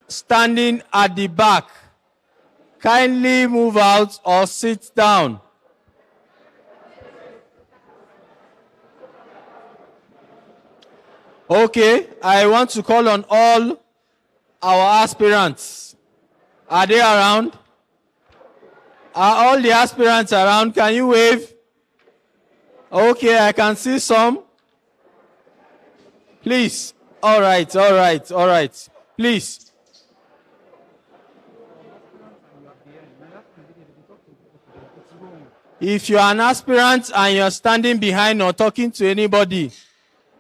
standing at the back, kindly move out or sit down. Okay, I want to call on all our aspirants. Are they around? Are all the aspirants around? Can you wave? Okay, I can see some. Please. All right. Please. If you are an aspirant and you're standing behind or talking to anybody,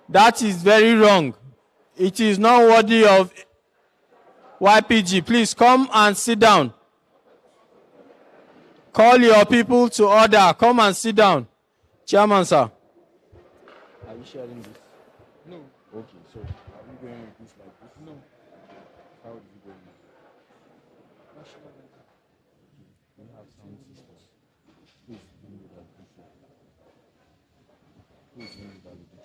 that is very wrong. It is not worthy of YPG. Please come and sit down. Call your people to order. Come and sit down. Chairman, sir. Are you sharing this? No. Okay, so are you going with this like this? No. How did you go with this? We have sound systems. Please give me that picture. Please give me that picture.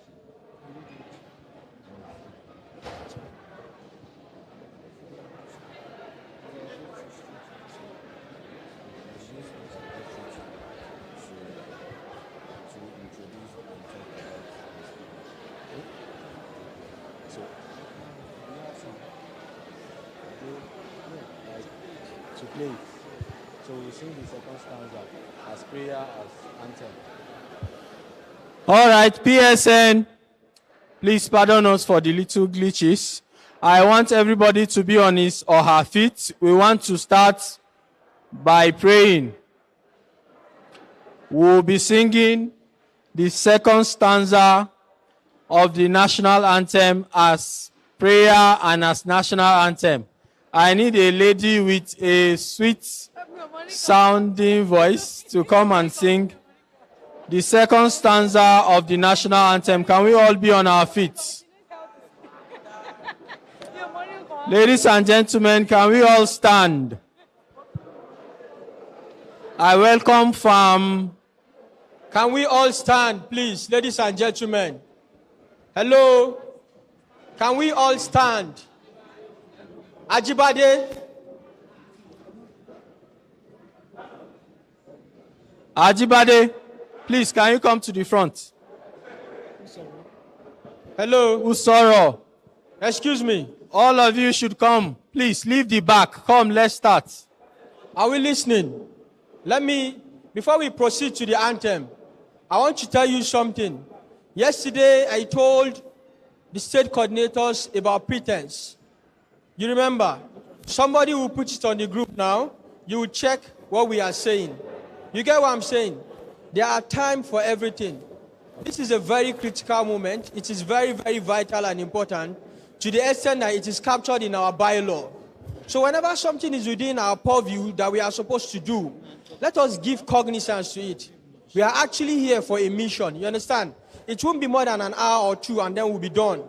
To play it. So we sing the second stanza as prayer, as anthem. All right, PSN, please pardon us for the little glitches. I want everybody to be on his or her feet. We want to start by praying. We'll be singing the second stanza of the national anthem as prayer and as national anthem. I need a lady with a sweet sounding voice to come and sing the second stanza of the national anthem. Can we all be on our feet? Ladies and gentlemen, can we all stand? I welcome from... Can we all stand, please, ladies and gentlemen? Hello? Can we all stand? Ajibade. Ajibade, please, can you come to the front? Hello, Usoro. Excuse me. All of you should come. Please, leave the back. Come, let's start. Are we listening? Before we proceed to the anthem, I want to tell you something. Yesterday, I told the state coordinators about pretense. You remember, somebody will put it on the group now. You will check what we are saying. You get what I'm saying? There are time for everything. This is a very critical moment. It is very, very vital and important to the extent that it is captured in our bylaw. So whenever something is within our purview that we are supposed to do, let us give cognizance to it. We are actually here for a mission. You understand? It won't be more than an hour or two and then we'll be done.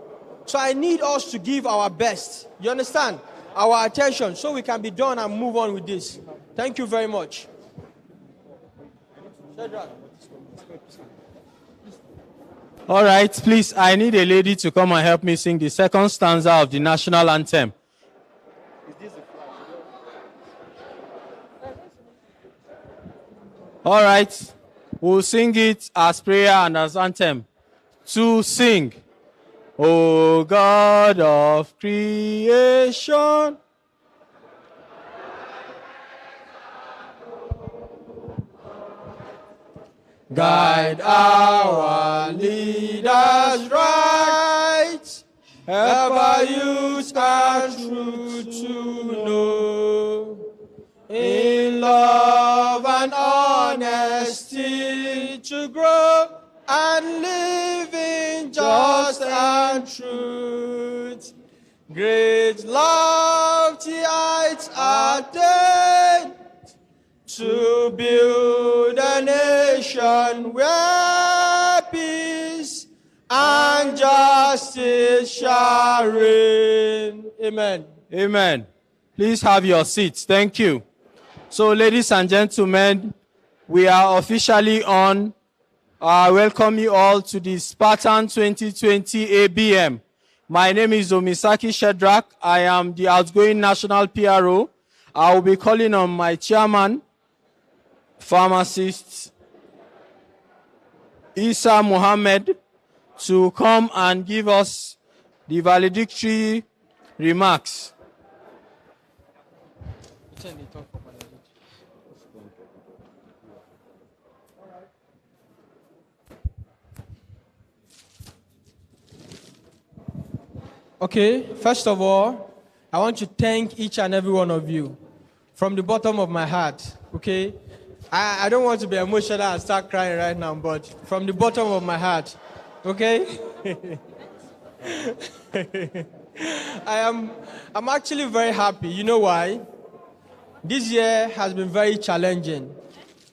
So I need us to give our best, you understand, our attention so we can be done and move on with this. Thank you very much. All right, please, I need a lady to come and help me sing the second stanza of the national anthem. All right, we'll sing it as prayer and as anthem. To sing. O God of creation, guide our leaders right, help our youth and truth to know, in love and honesty to grow, and live in just and truth. Great lofty heights attained to build a nation where peace and justice shall reign. Amen. Amen. Please have your seats. Thank you. So, ladies and gentlemen, we are officially on. I welcome you all to the Spartan 2020 ABM My name is Omisaki Shedrack. I am the outgoing national PRO. I will be calling on my chairman, Pharmacists, Isa Mohammed, to come and give us the valedictory remarks. Okay, first of all, I want to thank each and every one of you from the bottom of my heart, okay? I don't want to be emotional and start crying right now, but from the bottom of my heart, okay? I'm actually very happy. You know why? This year has been very challenging.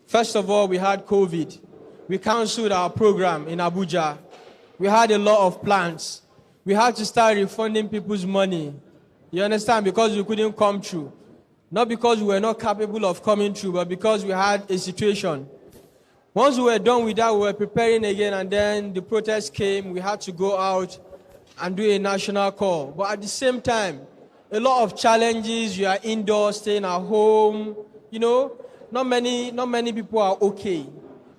First of all, we had COVID. We canceled our program in Abuja. We had a lot of plans. We had to start refunding people's money. You understand? Because we couldn't come through. Not because we were not capable of coming through, but because we had a situation. Once we were done with that, we were preparing again, and then the protest came. We had to go out and do a national call. But at the same time, a lot of challenges. You are indoors, staying at home. You know, not many people are okay.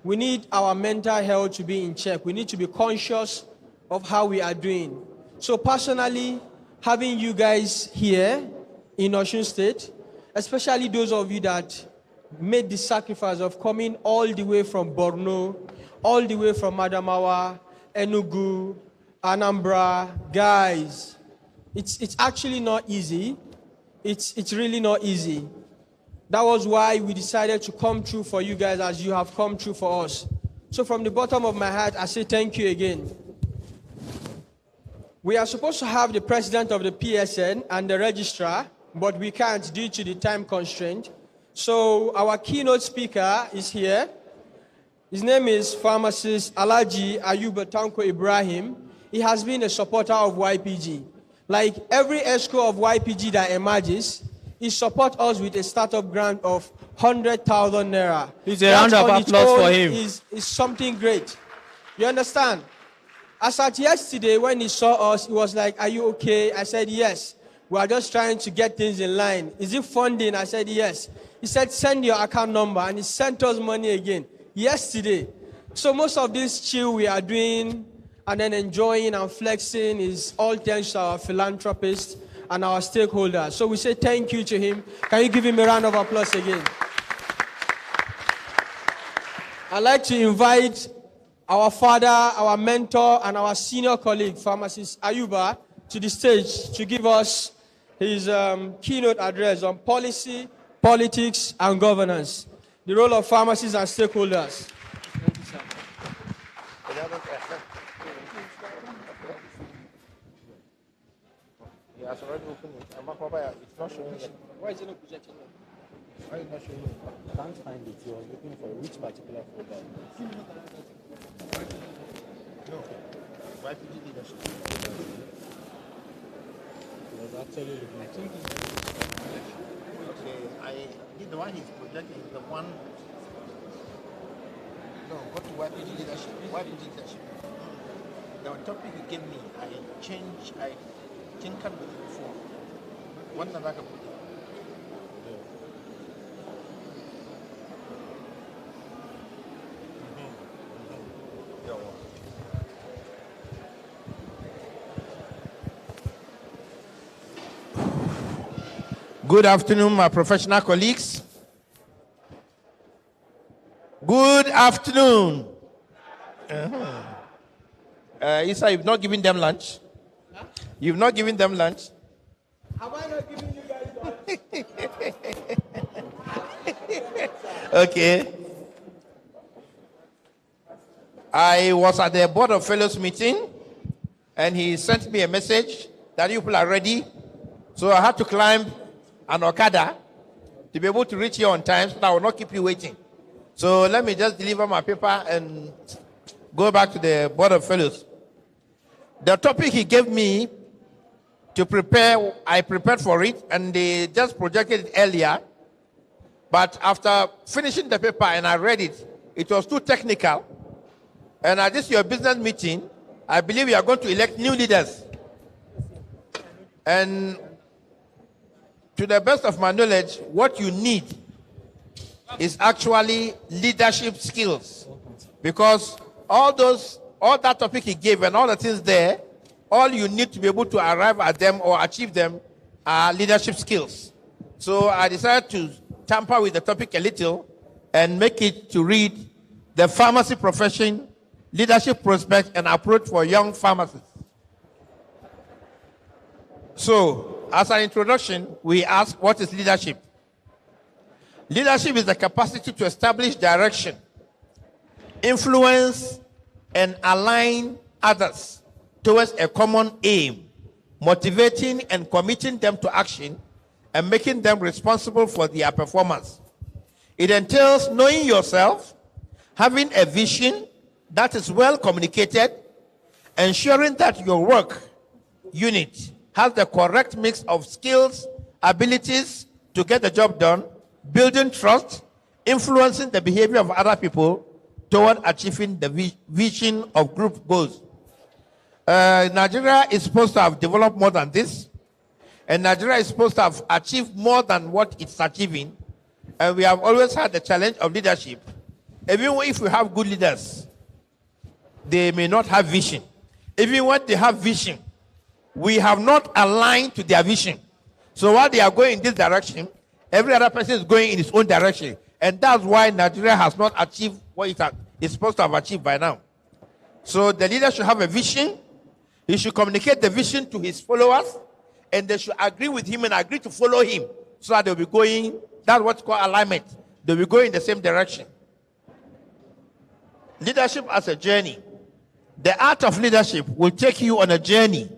We need our mental health to be in check. We need to be conscious of how we are doing. So personally, having you guys here in Osun State, especially those of you that made the sacrifice of coming all the way from Borno, all the way from Adamawa, Enugu, Anambra, guys, it's actually not easy. It's really not easy. That was why we decided to come through for you guys as you have come through for us. So from the bottom of my heart, I say thank you again. We are supposed to have the president of the PSN and the registrar, but we can't due to the time constraint. So our keynote speaker is here. His name is Pharmacist Alhaji Ayuba Tanko Ibrahim. He has been a supporter of YPG. Like every ESCO of YPG that emerges, he supports us with a startup grant of 100,000 naira. Please, a round of applause for him. Is something great. You understand? As at yesterday, when he saw us, he was like, "Are you okay?" I said, "Yes. We are just trying to get things in line." "Is it funding?" I said, "Yes." He said, "Send your account number." And he sent us money again yesterday. So most of this chill we are doing and then enjoying and flexing is all thanks to our philanthropists and our stakeholders. So we say thank you to him. Can you give him a round of applause again? I'd like to invite our father, our mentor, and our senior colleague, Pharmacist Ayuba, to the stage to give us his keynote address on policy, politics, and governance, the role of pharmacists and stakeholders. Thank you, sir. He has already opened it. It's not showing yet. Why is it not projecting? Why is it not showing? I can't find it. He was looking for which particular folder. No. YPG leadership. He was actually looking at it. Okay, the one he's projecting is the one. No, go to YPG leadership. YPG leadership. The topic he gave me, I tinkered with it before. One that I can put it. Good afternoon, my professional colleagues. Good afternoon. Isa, you've not given them lunch? Huh? You've not given them lunch? Have I not given you guys lunch? Okay. I was at the Board of Fellows meeting, and he sent me a message that you people are ready. So I had to climb an Okada to be able to reach you on time, so that I will not keep you waiting. So let me just deliver my paper and go back to the Board of Fellows. The topic he gave me to prepare, I prepared for it, and they just projected it earlier. But after finishing the paper and I read it, it was too technical. And at this your business meeting, I believe you are going to elect new leaders And to the best of my knowledge, what you need is actually leadership skills. Because all that topic he gave and all the things there, all you need to be able to arrive at them or achieve them are leadership skills. So I decided to tamper with the topic a little and make it to read the pharmacy profession, leadership prospects and approach for young pharmacists. So, as an introduction, we ask, what is leadership? Leadership is the capacity to establish direction, influence, and align others towards a common aim, motivating and committing them to action and making them responsible for their performance. It entails knowing yourself, having a vision that is well communicated, ensuring that your work unit has the correct mix of skills, abilities to get the job done, building trust, influencing the behavior of other people toward achieving the vision of group goals. Nigeria is supposed to have developed more than this, and Nigeria is supposed to have achieved more than what it's achieving. And we have always had the challenge of leadership. Even if we have good leaders, they may not have vision. Even when they have vision, we have not aligned to their vision. So while they are going in this direction, every other person is going in his own direction. And that's why Nigeria has not achieved what it is supposed to have achieved by now. So the leader should have a vision. He should communicate the vision to his followers, and they should agree with him and agree to follow him so that they'll be going, that's what's called alignment. They'll be going in the same direction. Leadership as a journey. The art of leadership will take you on a journey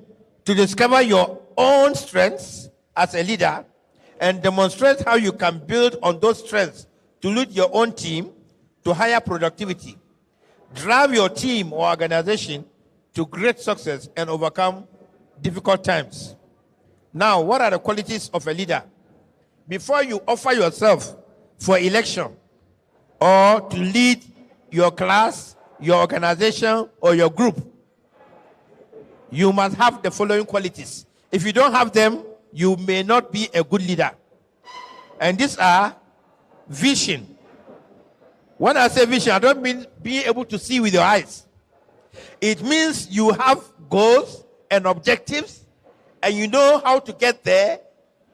to discover your own strengths as a leader and demonstrate how you can build on those strengths to lead your own team to higher productivity, drive your team or organization to great success and overcome difficult times. Now, what are the qualities of a leader? Before you offer yourself for election or to lead your class, your organization, or your group, you must have the following qualities. If you don't have them, you may not be a good leader. And these are vision. When I say vision, I don't mean being able to see with your eyes. It means you have goals and objectives, and you know how to get there,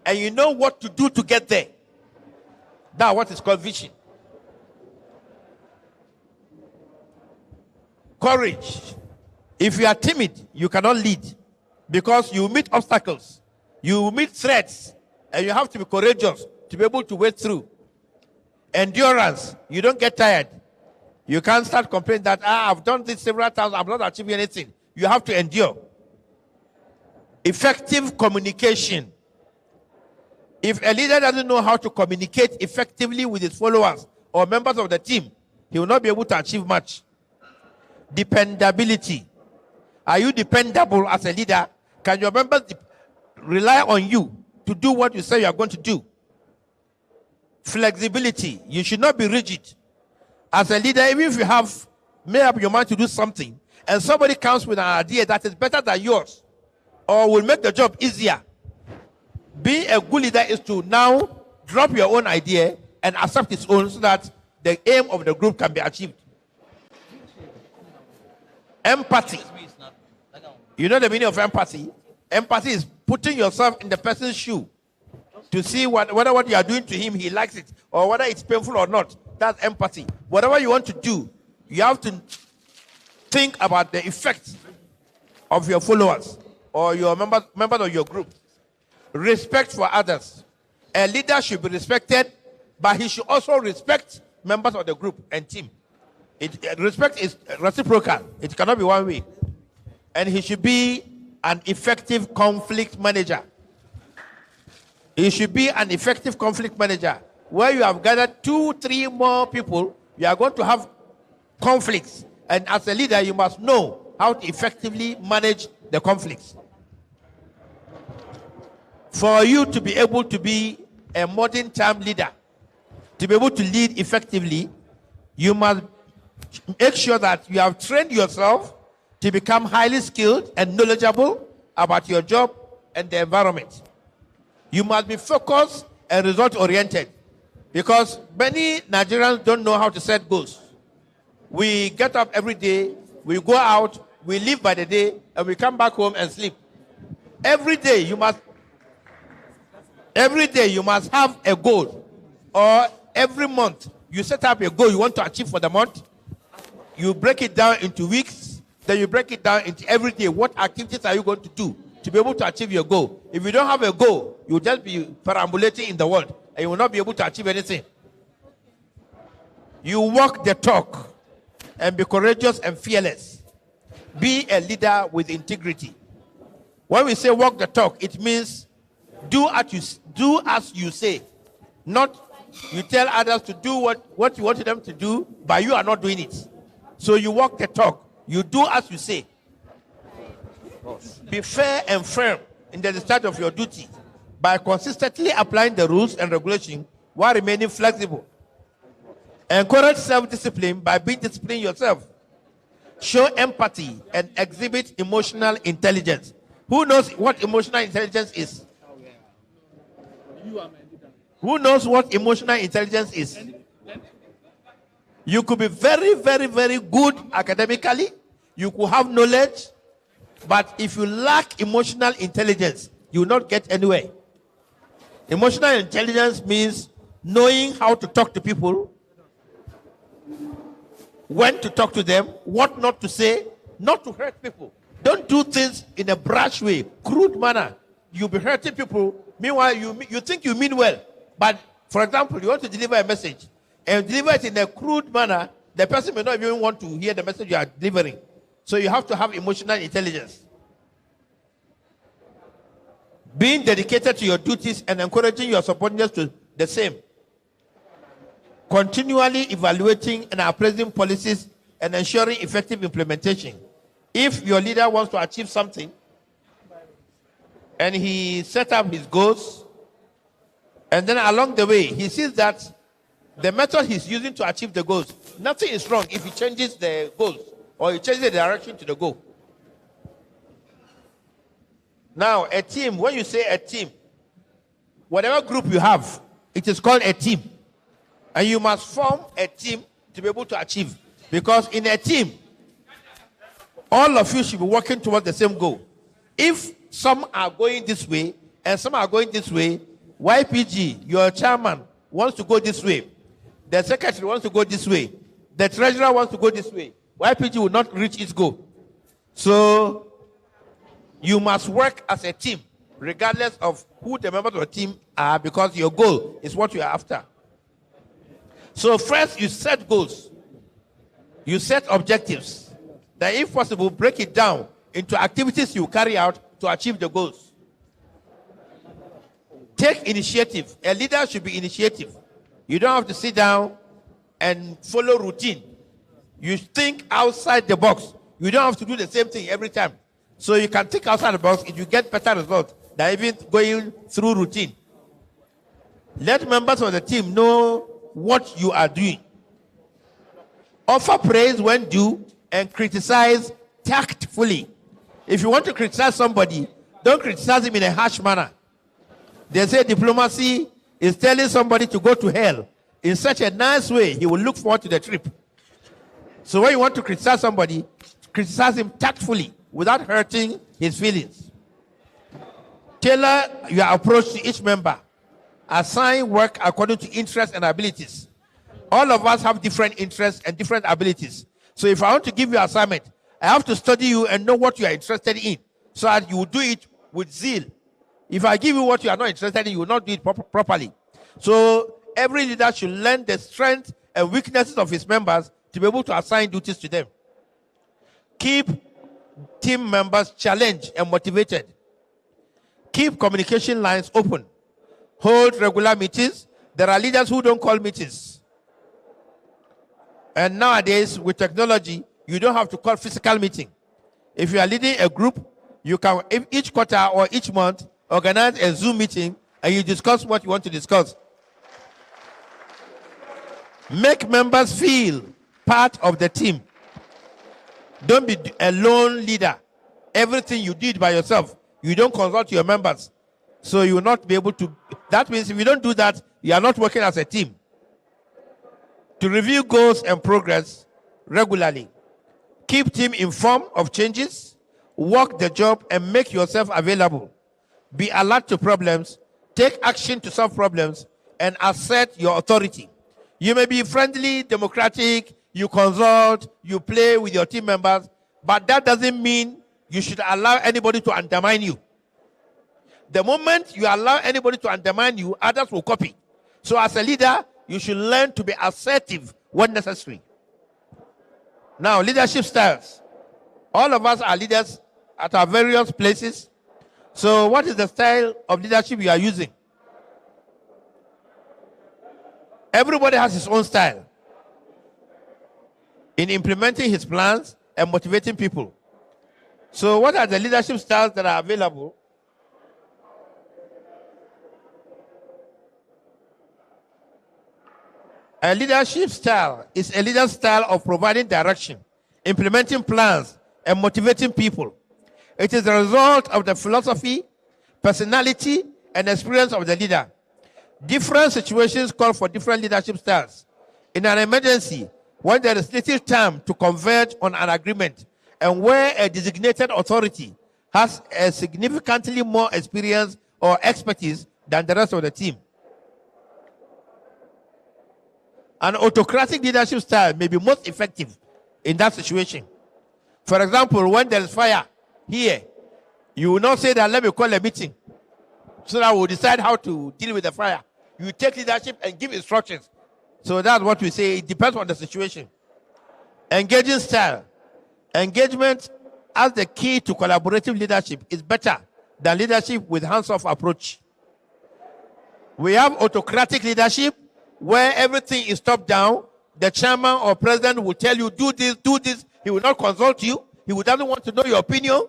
and you know what to do to get there. That's what is called vision. Courage. If you are timid, you cannot lead because you meet obstacles, you meet threats, and you have to be courageous to be able to wade through. Endurance. You don't get tired. You can't start complaining that I've done this several times, I'm not achieving anything. You have to endure. Effective communication. If a leader doesn't know how to communicate effectively with his followers or members of the team, he will not be able to achieve much. Dependability. Are you dependable as a leader? Can your members rely on you to do what you say you are going to do? Flexibility. You should not be rigid. As a leader, even if you have made up your mind to do something, and somebody comes with an idea that is better than yours, or will make the job easier, being a good leader is to now drop your own idea and accept its own so that the aim of the group can be achieved. Empathy. You know the meaning of empathy? Empathy is putting yourself in the person's shoe to see whether what you are doing to him, he likes it, or whether it's painful or not. That's empathy. Whatever you want to do, you have to think about the effect of your followers or your members of your group. Respect for others. A leader should be respected, but he should also respect members of the group and team. Respect is reciprocal. It cannot be one way. And he should be an effective conflict manager. He should be an effective conflict manager. Where you have gathered 2-3 more people, you are going to have conflicts. And as a leader, you must know how to effectively manage the conflicts. For you to be able to be a modern time leader, to be able to lead effectively, you must make sure that you have trained yourself to become highly skilled and knowledgeable about your job and the environment. You must be focused and result-oriented, because many Nigerians don't know how to set goals. We get up every day, we go out, we live by the day, and we come back home and sleep. Every day you must have a goal, or every month you set up a goal you want to achieve for the month. You break it down into weeks, then you break it down into every day. What activities are you going to do to be able to achieve your goal? If you don't have a goal, you'll just be perambulating in the world and you will not be able to achieve anything. You walk the talk and be courageous and fearless. Be a leader with integrity. When we say walk the talk, it means do as you say. Not you tell others to do what you want them to do, but you are not doing it. So you walk the talk. You do as you say. Be fair and firm in the discharge of your duty by consistently applying the rules and regulations while remaining flexible. Encourage self-discipline by being disciplined yourself. Show empathy and exhibit emotional intelligence. Who knows what emotional intelligence is? Who knows what emotional intelligence is? You could be very, very, very good academically. You could have knowledge. But if you lack emotional intelligence, you will not get anywhere. Emotional intelligence means knowing how to talk to people, when to talk to them, what not to say, not to hurt people. Don't do things in a brash way, crude manner. You'll be hurting people. Meanwhile, you think you mean well. But, for example, you want to deliver a message and deliver it in a crude manner, the person may not even want to hear the message you are delivering. So you have to have emotional intelligence. Being dedicated to your duties and encouraging your subordinates to the same. Continually evaluating and appraising policies and ensuring effective implementation. If your leader wants to achieve something and he set up his goals, and then along the way he sees that the method he's using to achieve the goals, nothing is wrong if he changes the goals or he changes the direction to the goal. Now, a team, when you say a team, whatever group you have, it is called a team. And you must form a team to be able to achieve. Because in a team, all of you should be working towards the same goal. If some are going this way and some are going this way, YPG, your chairman, wants to go this way. The secretary wants to go this way. The treasurer wants to go this way. YPG will not reach its goal. So, you must work as a team, regardless of who the members of the team are, because your goal is what you are after. So first, you set goals. You set objectives. Then, if possible, break it down into activities you carry out to achieve the goals. Take initiative. A leader should be initiative. You don't have to sit down and follow routine. You think outside the box. You don't have to do the same thing every time. So you can think outside the box if you get better results than even going through routine. Let members of the team know what you are doing. Offer praise when due and criticize tactfully. If you want to criticize somebody, don't criticize him in a harsh manner. They say diplomacy is telling somebody to go to hell in such a nice way, he will look forward to the trip. So when you want to criticize somebody, criticize him tactfully without hurting his feelings. Tailor your approach to each member. Assign work according to interests and abilities. All of us have different interests and different abilities. So if I want to give you an assignment, I have to study you and know what you are interested in so that you will do it with zeal. If I give you what you are not interested in, you will not do it properly. So every leader should learn the strengths and weaknesses of his members to be able to assign duties to them. Keep team members challenged and motivated. Keep communication lines open. Hold regular meetings. There are leaders who don't call meetings. And nowadays, with technology, you don't have to call physical meeting. If you are leading a group, you can, each quarter or each month, organize a Zoom meeting and you discuss what you want to discuss. Make members feel part of the team. Don't be a lone leader. Everything you did by yourself. you don't consult your members. So you will not be able to. That means if you don't do that, you are not working as a team. To review goals and progress regularly. Keep team informed of changes, work the job, and make yourself available. Be alert to problems, take action to solve problems, and assert your authority. You may be friendly, democratic, you consult, you play with your team members, but that doesn't mean you should allow anybody to undermine you. The moment you allow anybody to undermine you, others will copy. So as a leader, you should learn to be assertive when necessary. Now, leadership styles. All of us are leaders at our various places. So what is the style of leadership you are using? Everybody has his own style in implementing his plans and motivating people. So what are the leadership styles that are available? A leadership style is a leader's style of providing direction, implementing plans, and motivating people. It is the result of the philosophy, personality, and experience of the leader. Different situations call for different leadership styles. In an emergency, when there is little time to converge on an agreement, and where a designated authority has a significantly more experience or expertise than the rest of the team. An autocratic leadership style may be most effective in that situation. For example, when there is fire here, you will not say that let me call a meeting so that we'll decide how to deal with the fire. You take leadership and give instructions. So that's what we say. It depends on the situation. Engaging style. Engagement as the key to collaborative leadership is better than leadership with hands-off approach. We have autocratic leadership where everything is top-down. The chairman or president will tell you, do this, do this. He will not consult you. He doesn't want to know your opinion.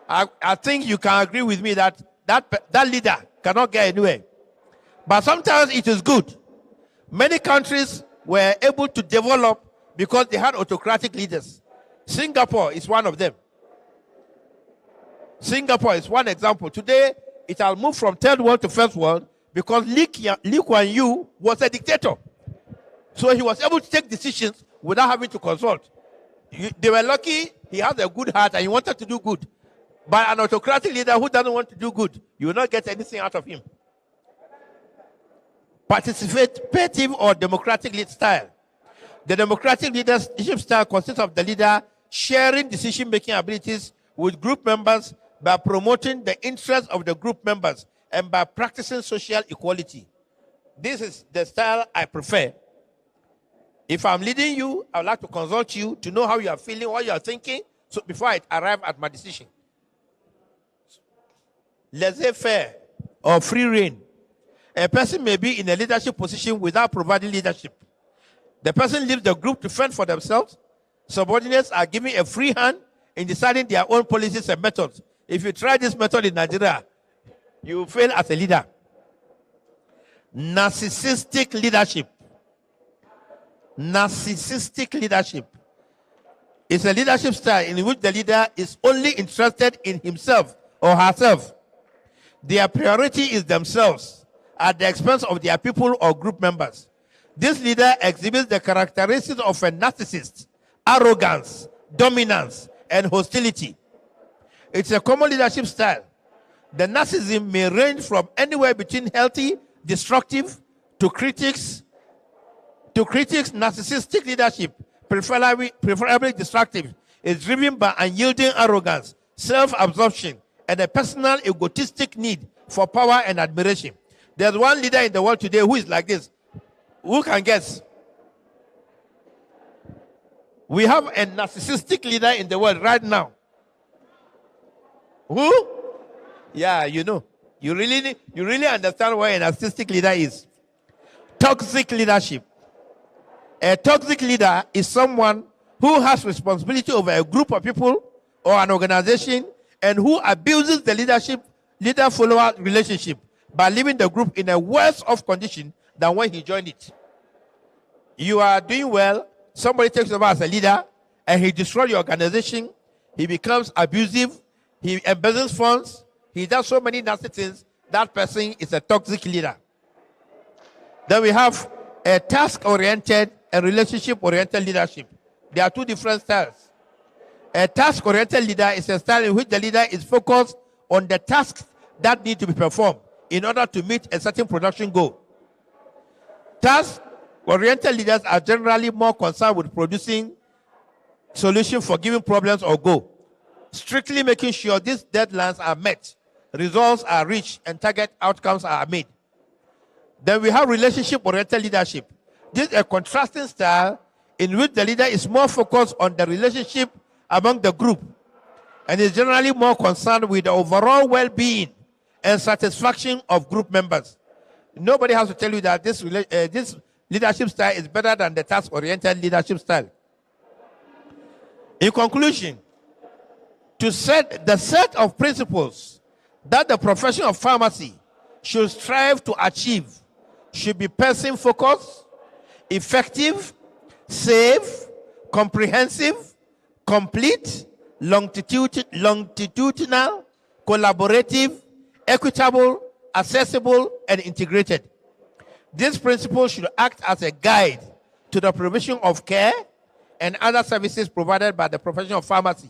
I think you can agree with me that leader cannot get anywhere. But sometimes it is good. Many countries were able to develop because they had autocratic leaders. Singapore is one of them. Singapore is one example. Today, it has moved from third world to first world because Lee Kuan Yew was a dictator. So he was able to take decisions without having to consult. They were lucky he had a good heart and he wanted to do good. But an autocratic leader who doesn't want to do good, you will not get anything out of him. Participative or democratic lead style. The democratic leadership style consists of the leader sharing decision-making abilities with group members by promoting the interests of the group members and by practicing social equality. This is the style I prefer. If I'm leading you, I would like to consult you to know how you are feeling, what you are thinking, so before I arrive at my decision. Laissez-faire or free rein. A person may be in a leadership position without providing leadership. The person leaves the group to fend for themselves. Subordinates are given a free hand in deciding their own policies and methods. If you try this method in Nigeria, you will fail as a leader. Narcissistic leadership. Narcissistic leadership is a leadership style in which the leader is only interested in himself or herself. Their priority is themselves at the expense of their people or group members. This leader exhibits the characteristics of a narcissist: arrogance, dominance, and hostility. It's a common leadership style. The narcissism may range from anywhere between healthy, destructive, to critics. Narcissistic leadership, preferably destructive, is driven by unyielding arrogance, self-absorption, and a personal egotistic need for power and admiration. There's one leader in the world today who is like this. Who can guess? We have a narcissistic leader in the world right now. Who? Yeah, you know. You really understand what a narcissistic leader is. Toxic leadership. A toxic leader is someone who has responsibility over a group of people or an organization and who abuses the leader-follower relationship by leaving the group in a worse off condition than when he joined it. You are doing well, somebody takes over as a leader, and he destroys your organization, he becomes abusive, he embezzles funds, he does so many nasty things, that person is a toxic leader. Then we have a task-oriented and relationship-oriented leadership. There are two different styles. A task-oriented leader is a style in which the leader is focused on the tasks that need to be performed in order to meet a certain production goal. Task-oriented leaders are generally more concerned with producing solutions for given problems or goal, strictly making sure these deadlines are met, results are reached, and target outcomes are made. Then we have relationship-oriented leadership. This is a contrasting style in which the leader is more focused on the relationship among the group and is generally more concerned with the overall well-being and satisfaction of group members. Nobody has to tell you that this leadership style is better than the task-oriented leadership style. In conclusion, to set the set of principles that the profession of pharmacy should strive to achieve should be person-focused, effective, safe, comprehensive, complete, longitudinal, collaborative, equitable, accessible, and integrated. These principles should act as a guide to the provision of care and other services provided by the profession of pharmacy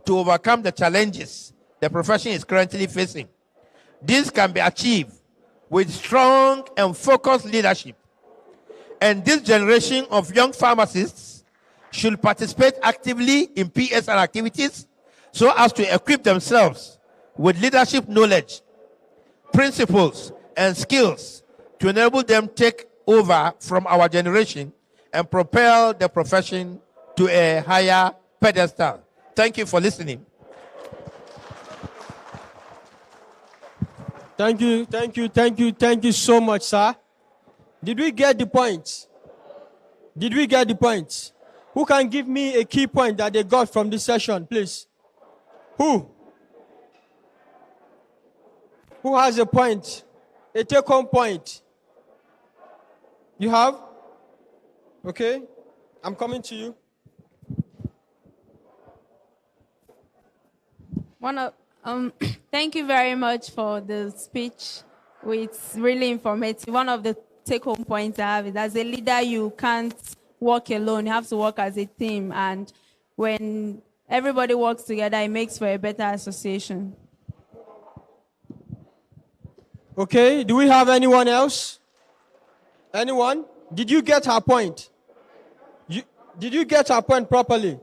to overcome the challenges the profession is currently facing. This can be achieved with strong and focused leadership. And this generation of young pharmacists should participate actively in PSR activities so as to equip themselves with leadership knowledge, principles, and skills to enable them take over from our generation and propel the profession to a higher pedestal. Thank you for listening. Thank you so much, sir. Did we get the point? Did we get the point? Who can give me a key point that they got from this session, please? Who? Who has a point? A take-home point? You have? Okay. I'm coming to you. Thank you very much for the speech. It's really informative. One of the take-home points I have is, as a leader, you can't work alone. You have to work as a team. And when everybody works together, it makes for a better association. Okay. Do we have anyone else? Anyone? Did you get her point? Did you get her point properly?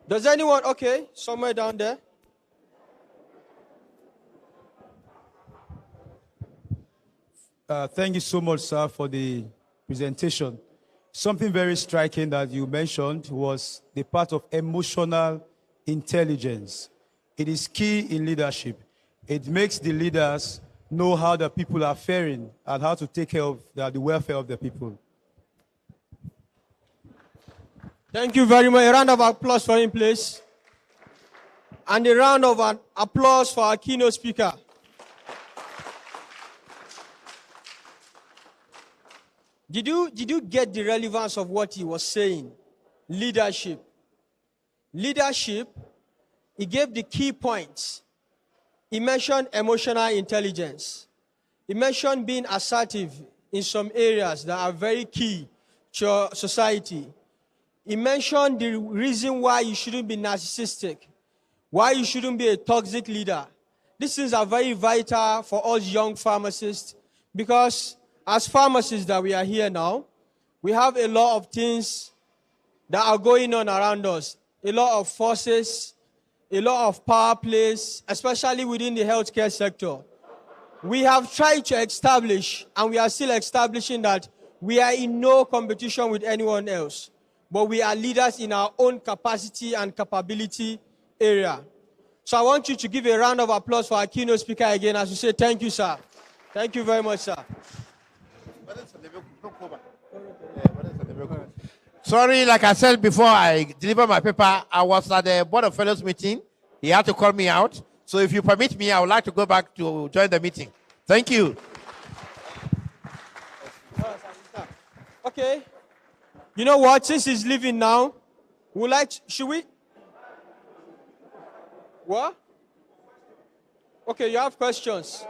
Does anyone? Okay. Somewhere down there. Thank you so much, sir, for the presentation. Something very striking that you mentioned was the part of emotional intelligence. It is key in leadership. It makes the leaders know how the people are faring and how to take care of the welfare of the people. Thank you very much. A round of applause for him, please. And a round of applause for our keynote speaker. Did you get the relevance of what he was saying? Leadership. Leadership, he gave the key points. He mentioned emotional intelligence. He mentioned being assertive in some areas that are very key to your society. He mentioned the reason why you shouldn't be narcissistic, why you shouldn't be a toxic leader. These things are very vital for us young pharmacists, because as pharmacists that we are here now, we have a lot of things that are going on around us, a lot of forces, a lot of power plays, especially within the healthcare sector. We have tried to establish, and we are still establishing, that we are in no competition with anyone else, but we are leaders in our own capacity and capability area. So I want you to give a round of applause for our keynote speaker again as we say thank you, sir. Thank you very much, sir. Sorry, like I said before I deliver my paper, I was at the Board of Fellows meeting. He had to call me out. So if you permit me, I would like to go back to join the meeting. Thank you. Okay. You know what? Since he's leaving now, should we? What? Okay, you have questions.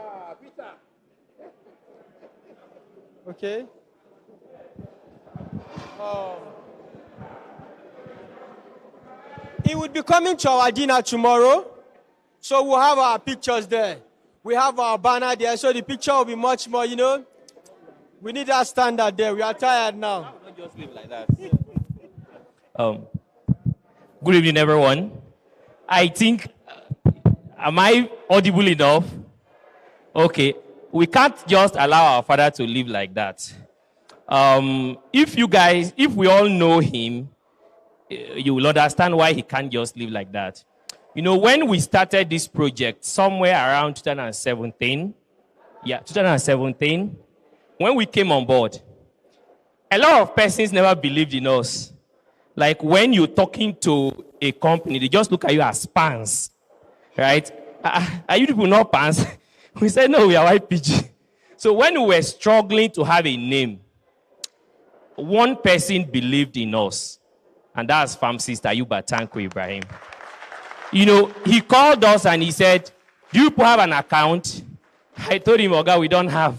Okay. He would be coming to our dinner tomorrow, so we'll have our pictures there. We have our banner there, so the picture will be much more, We need that standard there. We are tired now. Not just live like that. Good evening, everyone. I think, am I audible enough? Okay. We can't just allow our father to live like that. If we all know him, you will understand why he can't just live like that. When we started this project, somewhere around 2017, 2017, when we came on board, a lot of persons never believed in us. Like when you're talking to a company, they just look at you as pants, right? Are you people not pants? We said, no, we are YPG. So when we were struggling to have a name, one person believed in us, and that's Pharmacist Ayuba Tanko Ibrahim. He called us and he said, do you people have an account? I told him, Oga, we don't have.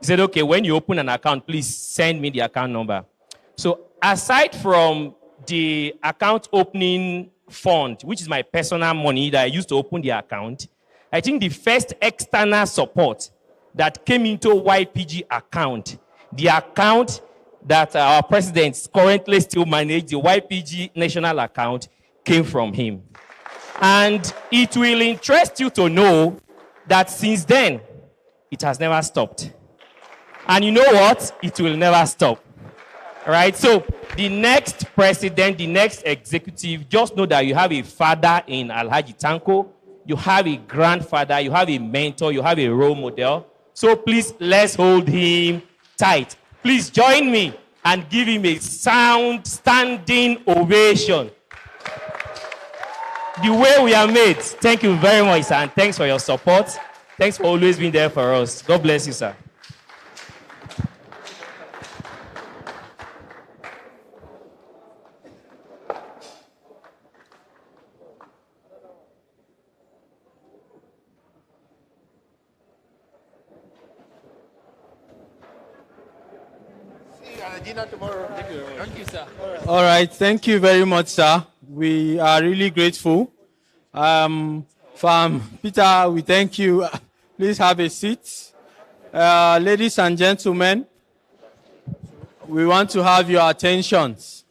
He said, okay, when you open an account, please send me the account number. So aside from the account opening fund, which is my personal money that I used to open the account, I think the first external support that came into YPG account, the account that our president currently still manages, the YPG national account, came from him. And it will interest you to know that since then, it has never stopped. And you know what? It will never stop. Right? So the next president, the next executive, just know that you have a father in Alhaji Tanko, you have a grandfather, you have a mentor, you have a role model. So please, let's hold him tight. Please join me and give him a sound standing ovation. The way we are made. Thank you very much, sir, and thanks for your support. Thanks for always being there for us. God bless you, sir. Dinner tomorrow. Thank you, sir. All right. Thank you very much, sir. We are really grateful. From Peter, we thank you. Please have a seat. Ladies and gentlemen, we want to have your attentions.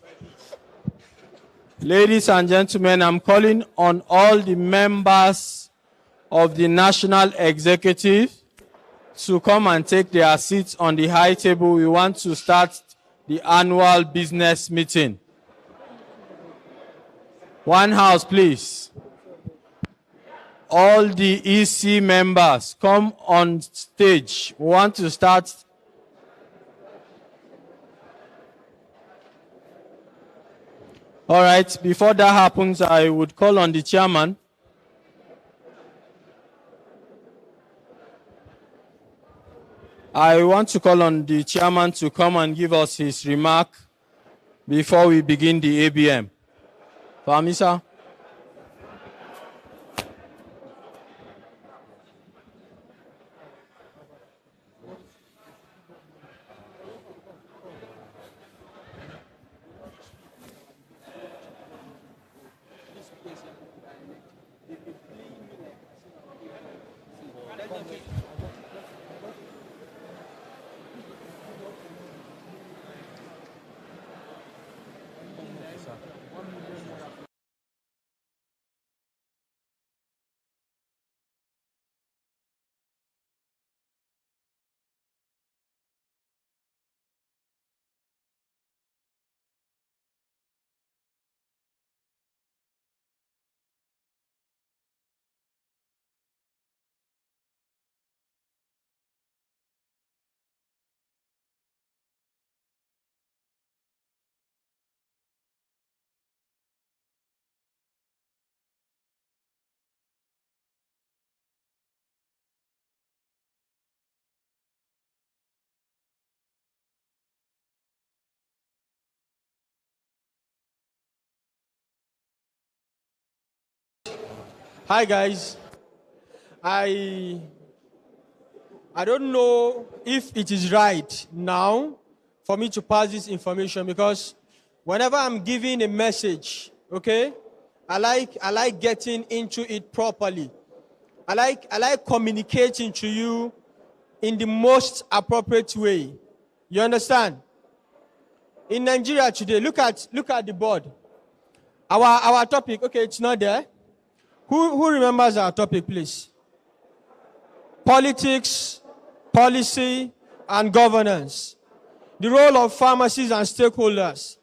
Ladies and gentlemen, I'm calling on all the members of the National Executive to come and take their seats on the high table. We want to start the annual business meeting. One house, please. All the EC members, come on stage. We want to start. All right, before that happens, I would call on the chairman. I want to call on the chairman to come and give us his remark before we begin the ABM. Pharmacist. Hi guys. I don't know if it is right now for me to pass this information because whenever I'm giving a message, okay, I like getting into it properly. I like communicating to you in the most appropriate way. You understand? In Nigeria today, look at the board. Our topic, okay, it's not there. Who remembers our topic, please? Politics, policy, and governance. The role of pharmacists and stakeholders.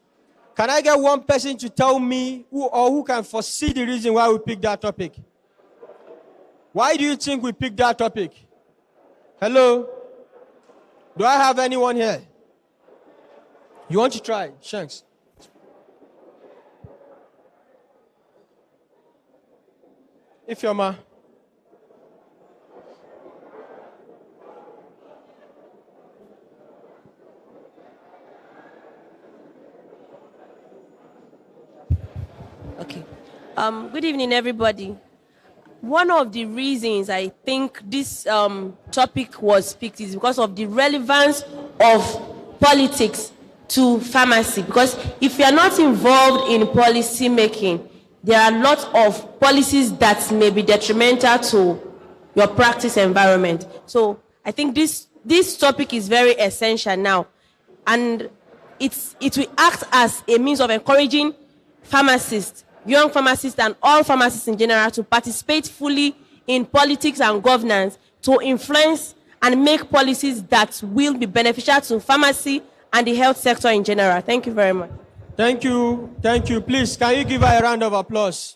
Can I get one person to tell me who can foresee the reason why we picked that topic? Why do you think we picked that topic? Hello? Do I have anyone here? You want to try? Shanks. If you're ma. Okay. Good evening, everybody. One of the reasons I think this topic was picked is because of the relevance of politics to pharmacy. Because if you are not involved in policy making, there are lots of policies that may be detrimental to your practice environment. So I think this topic is very essential now. And it will act as a means of encouraging pharmacists, young pharmacists and all pharmacists in general to participate fully in politics and governance to influence and make policies that will be beneficial to pharmacy and the health sector in general. Thank you very much. Thank you. Thank you. Please, can you give her a round of applause?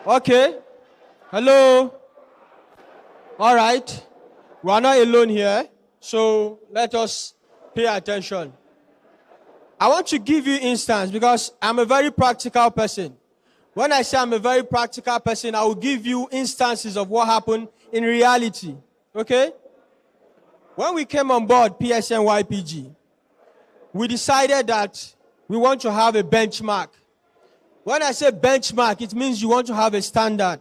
Okay. Hello. All right. We are not alone here, so let us pay attention. I want to give you instance because I'm a very practical person. When I say I'm a very practical person, I will give you instances of what happened in reality. Okay? When we came on board PSN YPG, we decided that we want to have a benchmark. When I say benchmark, it means you want to have a standard.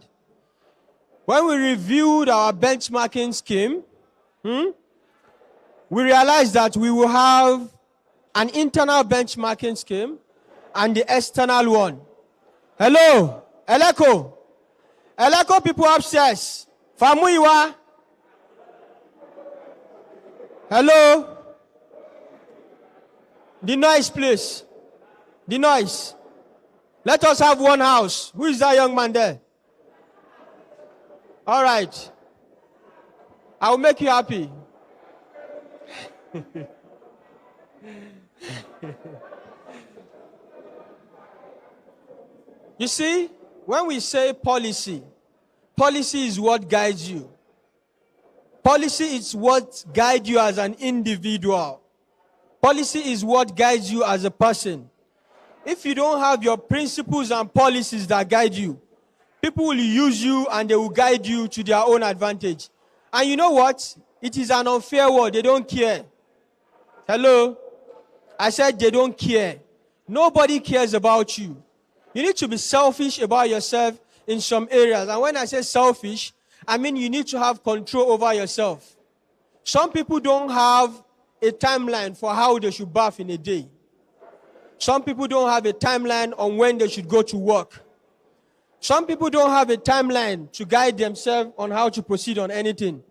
When we reviewed our benchmarking scheme, we realized that we will have an internal benchmarking scheme and the external one. Hello, Eleko. Eleko people upstairs. Famuiwa. Hello. The noise, please. The noise. Let us have one house. Who is that young man there? All right. I will make you happy. You see, when we say policy, policy is what guides you. Policy is what guides you as an individual. Policy is what guides you as a person. If you don't have your principles and policies that guide you, people will use you and they will guide you to their own advantage. And you know what? It is an unfair world. They don't care. Hello? I said they don't care. Nobody cares about you. You need to be selfish about yourself in some areas. And when I say selfish, I mean you need to have control over yourself. Some people don't have a timeline for how they should bath in a day. Some people don't have a timeline on when they should go to work. Some people don't have a timeline to guide themselves on how to proceed on anything.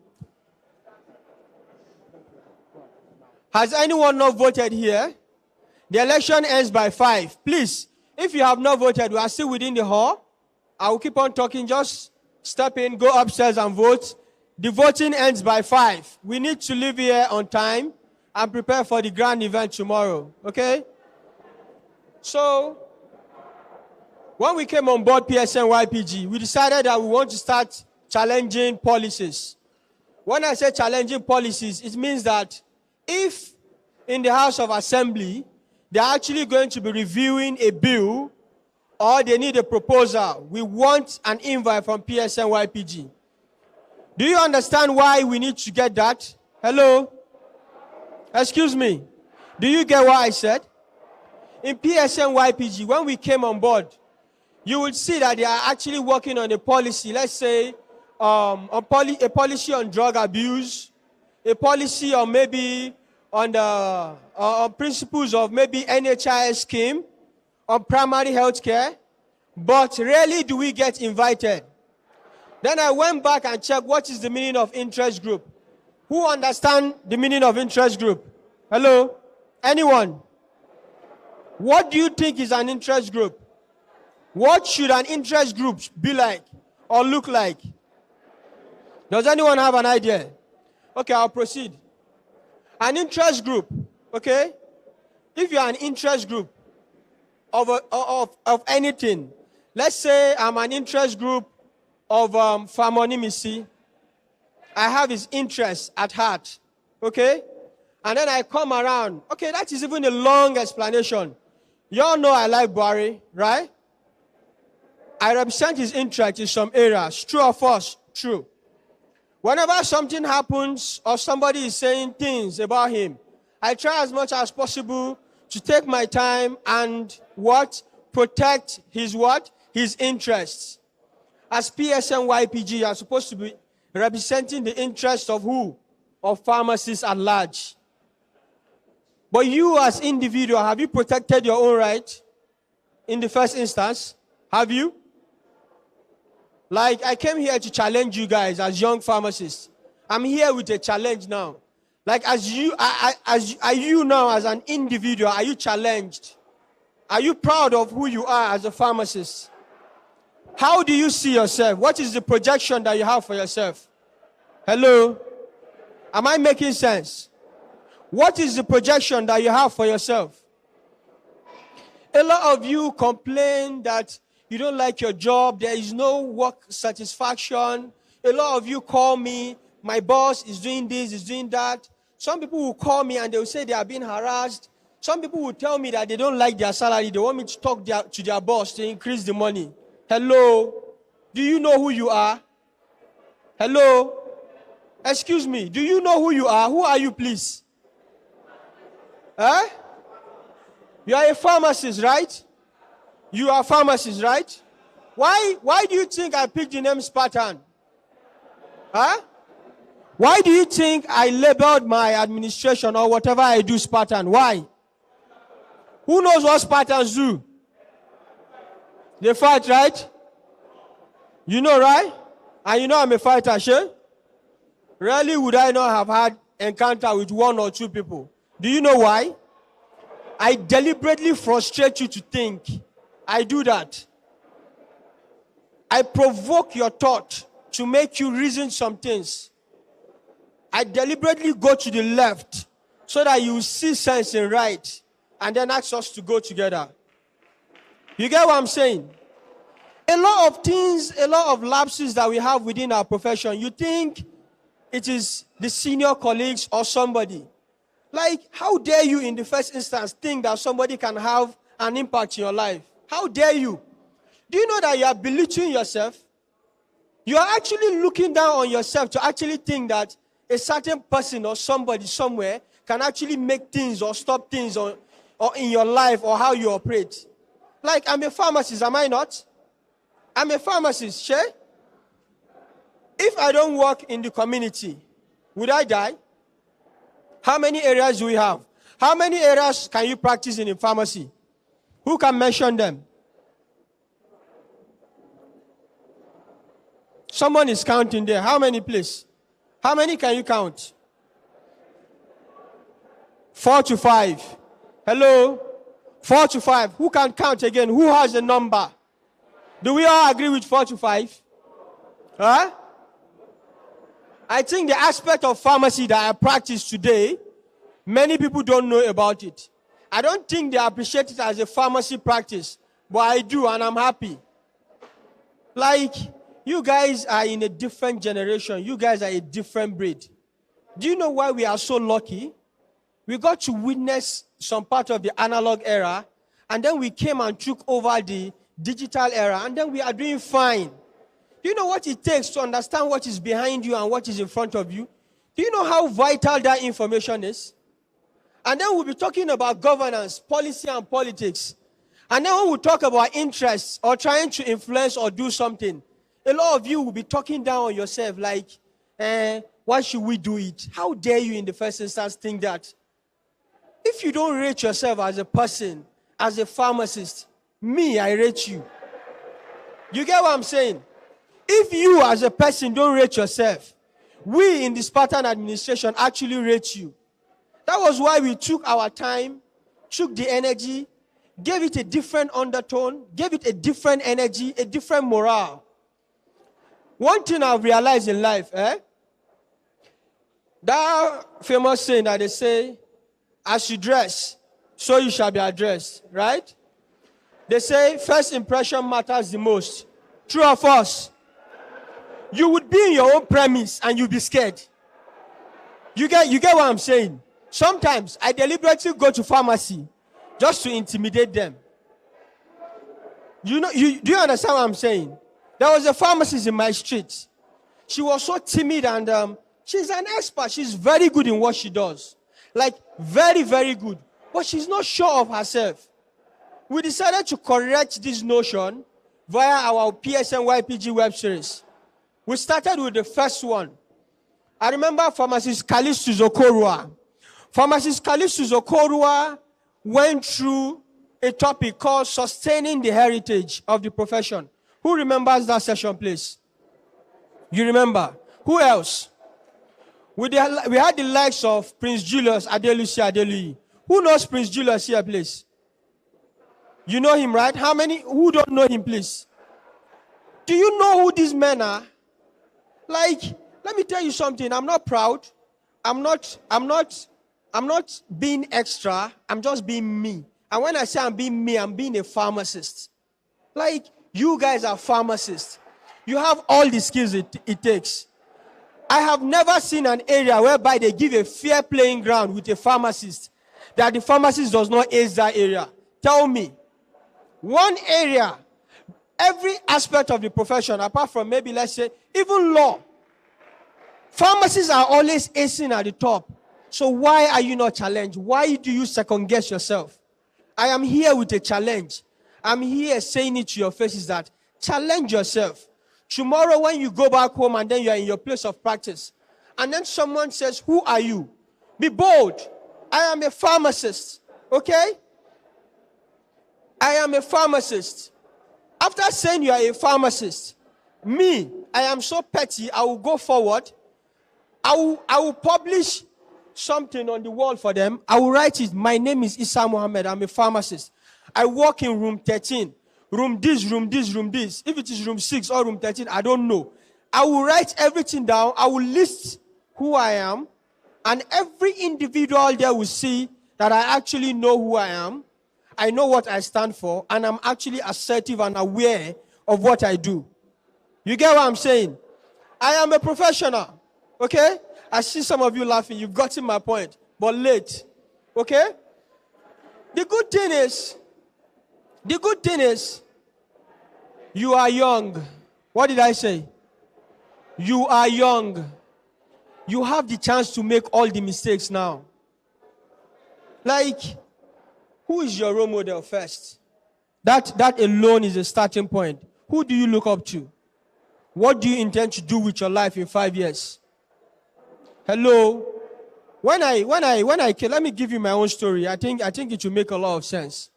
Has anyone not voted here? The election ends by 5. Please, if you have not voted, we are still within the hall. I will keep on talking. Just step in, go upstairs and vote. The voting ends by 5. We need to leave here on time and prepare for the grand event tomorrow. Okay? So, when we came on board PSN YPG, we decided that we want to start challenging policies. When I say challenging policies, it means that if in the House of Assembly, they're actually going to be reviewing a bill or they need a proposal, we want an invite from PSN YPG. Do you understand why we need to get that? Hello? Excuse me. Do you get what I said? In PSN YPG, when we came on board, you will see that they are actually working on a policy. Let's say a policy on drug abuse, a policy on maybe on the principles of maybe NHIS scheme, on primary health care, but rarely do we get invited. Then I went back and checked what is the meaning of interest group. Who understand the meaning of interest group? Hello? Anyone? What do you think is an interest group? What should an interest group be like or look like? Does anyone have an idea? Okay, I'll proceed. An interest group, okay? If you're an interest group of anything, let's say I'm an interest group of Pharmacists. I have his interest at heart, okay? And then I come around. Okay, that is even a long explanation. You all know I like Buhari, right? I represent his interest in some areas. True or false? True. Whenever something happens or somebody is saying things about him, I try as much as possible to take my time and protect his his interests. As PSNYPG, you are supposed to be representing the interests of who? Of pharmacists at large. But you as individual, have you protected your own right in the first instance? Have you? Like, I came here to challenge you guys as young pharmacists. I'm here with a challenge now. Like, are you now as an individual, are you challenged? Are you proud of who you are as a pharmacist? How do you see yourself? What is the projection that you have for yourself? Hello? Am I making sense? What is the projection that you have for yourself? A lot of you complain that you don't like your job, there is no work satisfaction. A lot of you call me, my boss is doing this, is doing that. Some people will call me and they will say they are being harassed. Some people will tell me that they don't like their salary. They want me to talk to their boss to increase the money. Hello? Do you know who you are? Hello? Excuse me. Do you know who you are? Who are you, please? Huh? You are a pharmacist, right? You are a pharmacist, right? Why do you think I picked the name Spartan? Huh? Why do you think I labeled my administration or whatever I do Spartan? Why? Who knows what Spartans do? They fight, right? You know, right? And you know I'm a fighter, sure? Rarely would I not have had encounter with one or two people. Do you know why? I deliberately frustrate you to think. I do that. I provoke your thought to make you reason some things. I deliberately go to the left so that you see sense in right and then ask us to go together. You get what I'm saying? A lot of things, a lot of lapses that we have within our profession, you think it is the senior colleagues or somebody. Like, how dare you in the first instance think that somebody can have an impact in your life? How dare you? Do you know that you are belittling yourself? You are actually looking down on yourself to actually think that a certain person or somebody somewhere can actually make things or stop things or in your life or how you operate. Like, I'm a pharmacist, am I not? I'm a pharmacist, sure? If I don't work in the community, would I die? How many areas do we have? How many areas can you practice in a pharmacy? Who can mention them? Someone is counting there. How many, please? How many can you count? 4 to 5. Hello? 4 to 5. Who can count again? Who has a number? Do we all agree with 4 to 5? Huh? I think the aspect of pharmacy that I practice today, many people don't know about it. I don't think they appreciate it as a pharmacy practice, but I do, and I'm happy. Like, you guys are in a different generation. You guys are a different breed. Do you know why we are so lucky? We got to witness some part of the analog era, and then we came and took over the digital era, and then we are doing fine. Do you know what it takes to understand what is behind you and what is in front of you? Do you know how vital that information is? And then we'll be talking about governance, policy, and politics. And then when we talk about interests or trying to influence or do something, a lot of you will be talking down on yourself like, why should we do it? How dare you in the first instance think that? If you don't rate yourself as a person, as a pharmacist, me, I rate you. You get what I'm saying? If you as a person don't rate yourself, we in the Spartan administration actually rate you. That was why we took our time, took the energy, gave it a different undertone, gave it a different energy, a different morale. One thing I've realized in life, that famous saying that they say, as you dress, so you shall be addressed, right? They say first impression matters the most. True or false? You would be in your own premise and you'd be scared. You get what I'm saying? Sometimes I deliberately go to pharmacy just to intimidate them. Do you understand what I'm saying? There was a pharmacist in my street. She was so timid and she's an expert. She's very good in what she does. Like, very, very good. But she's not sure of herself. We decided to correct this notion via our PSN YPG web series. We started with the first one. I remember Pharmacist Callistus Okorua. Pharmacist Callistus Okorua went through a topic called Sustaining the Heritage of the Profession. Who remembers that session, please? You remember? Who else? We had the likes of Prince Julius Adelusi Adeluyi. Who knows Prince Julius here, please? You know him, right? How many? Who don't know him, please? Do you know who these men are? Like, let me tell you something. I'm not proud. I'm not being extra. I'm just being me. And when I say I'm being me, I'm being a pharmacist. Like, you guys are pharmacists. You have all the skills it takes. I have never seen an area whereby they give a fair playing ground with a pharmacist that the pharmacist does not ace that area. Tell me. One area, every aspect of the profession, apart from maybe, let's say, even law, pharmacists are always acing at the top. So why are you not challenged? Why do you second guess yourself? I am here with a challenge. I'm here saying it to your faces that challenge yourself. Tomorrow when you go back home and then you are in your place of practice, and then someone says, who are you? Be bold. I am a pharmacist. Okay? I am a pharmacist. After saying you are a pharmacist, me, I am so petty, I will go forward. I will publish something on the wall for them. I will write it. My name is Issa Mohammed. I'm a pharmacist. I work in room 13. Room this, room this, room this. If it is room 6 or room 13, I don't know. I will write everything down. I will list who I am. And every individual there will see that I actually know who I am. I know what I stand for. And I'm actually assertive and aware of what I do. You get what I'm saying? I am a professional. Okay? I see some of you laughing. You've gotten my point. But late. Okay? The good thing is, you are young. What did I say? You are young. You have the chance to make all the mistakes now. Like, who is your role model first? That alone is a starting point. Who do you look up to? What do you intend to do with your life in 5 years? Hello? When I came, let me give you my own story. I think it will make a lot of sense.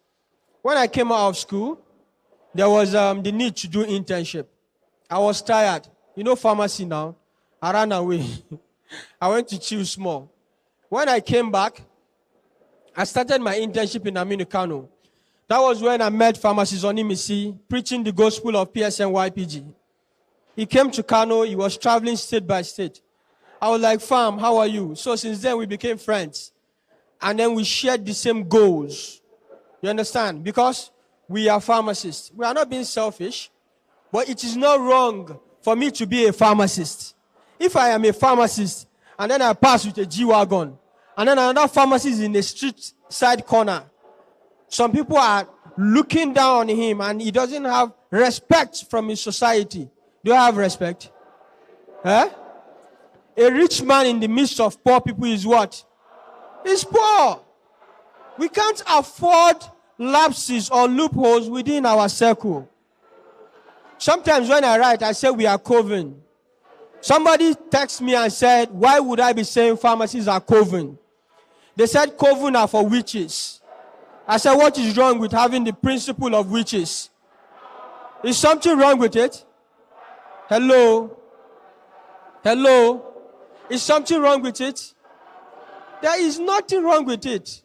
When I came out of school, there was the need to do internship. I was tired. You know pharmacy now. I ran away. I went to chill small. When I came back, I started my internship in Aminu Kano. That was when I met Pharmacist Onimisi preaching the gospel of PSN YPG. He came to Kano. He was traveling state by state. I was like, fam, how are you? So since then, we became friends. And then we shared the same goals. You understand? Because we are pharmacists. We are not being selfish. But it is not wrong for me to be a pharmacist. If I am a pharmacist, and then I pass with a G-Wagon, and then another pharmacist in a street side corner, some people are looking down on him, and he doesn't have respect from his society. Do you have respect? Huh? A rich man in the midst of poor people is what? Is poor. We can't afford lapses or loopholes within our circle. Sometimes when I write, I say we are coven. Somebody texted me and said, why would I be saying pharmacies are coven? They said coven are for witches. I said, what is wrong with having the principle of witches? Is something wrong with it? Hello? Hello? Is something wrong with it? There is nothing wrong with it.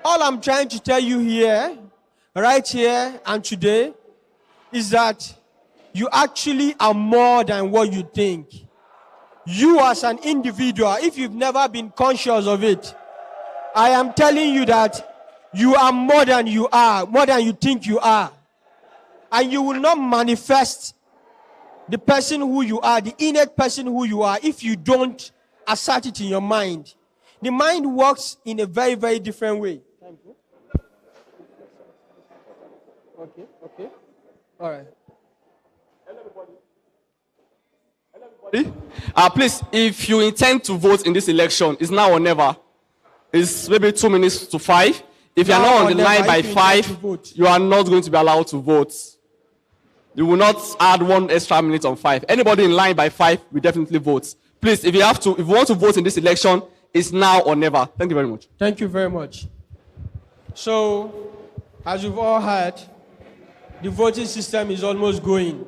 All I'm trying to tell you here, right here and today, is that you actually are more than what you think. You as an individual, if you've never been conscious of it, I am telling you that you are more than you are, more than you think you are. And you will not manifest the person who you are, the innate person who you are, if you don't assert it in your mind. The mind works in a very, very different way. Okay. All right. Please, if you intend to vote in this election, it's now or never. It's maybe 2 minutes to 5. If you are not on the line by 5, you are not going to be allowed to vote. You will not add 1 extra minute on 5. Anybody in line by 5 will definitely vote. Please, if you want to vote in this election, it's now or never. Thank you very much. Thank you very much. So, as you've all heard, the voting system is almost going.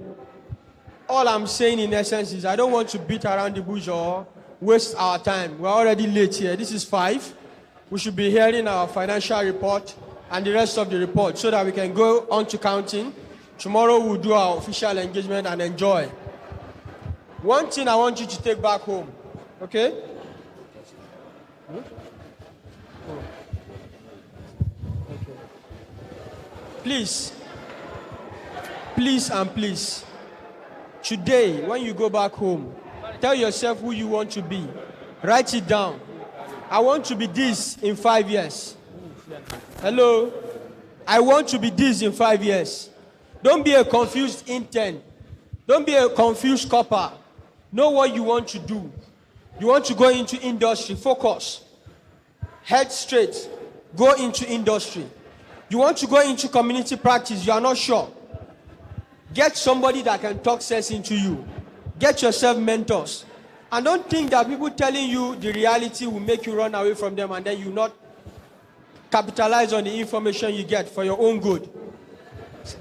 All I'm saying in essence is I don't want to beat around the bush or waste our time. We're already late here. This is 5. We should be hearing our financial report and the rest of the report so that we can go on to counting. Tomorrow we'll do our official engagement and enjoy. One thing I want you to take back home, okay? Please, and please, today, when you go back home, tell yourself who you want to be. Write it down. I want to be this in 5 years. Hello? I want to be this in 5 years. Don't be a confused intern. Don't be a confused copper. Know what you want to do. You want to go into industry. Focus. Head straight. Go into industry. You want to go into community practice. You are not sure. Get somebody that can talk sense into you. Get yourself mentors. And don't think that people telling you the reality will make you run away from them and then you not capitalize on the information you get for your own good.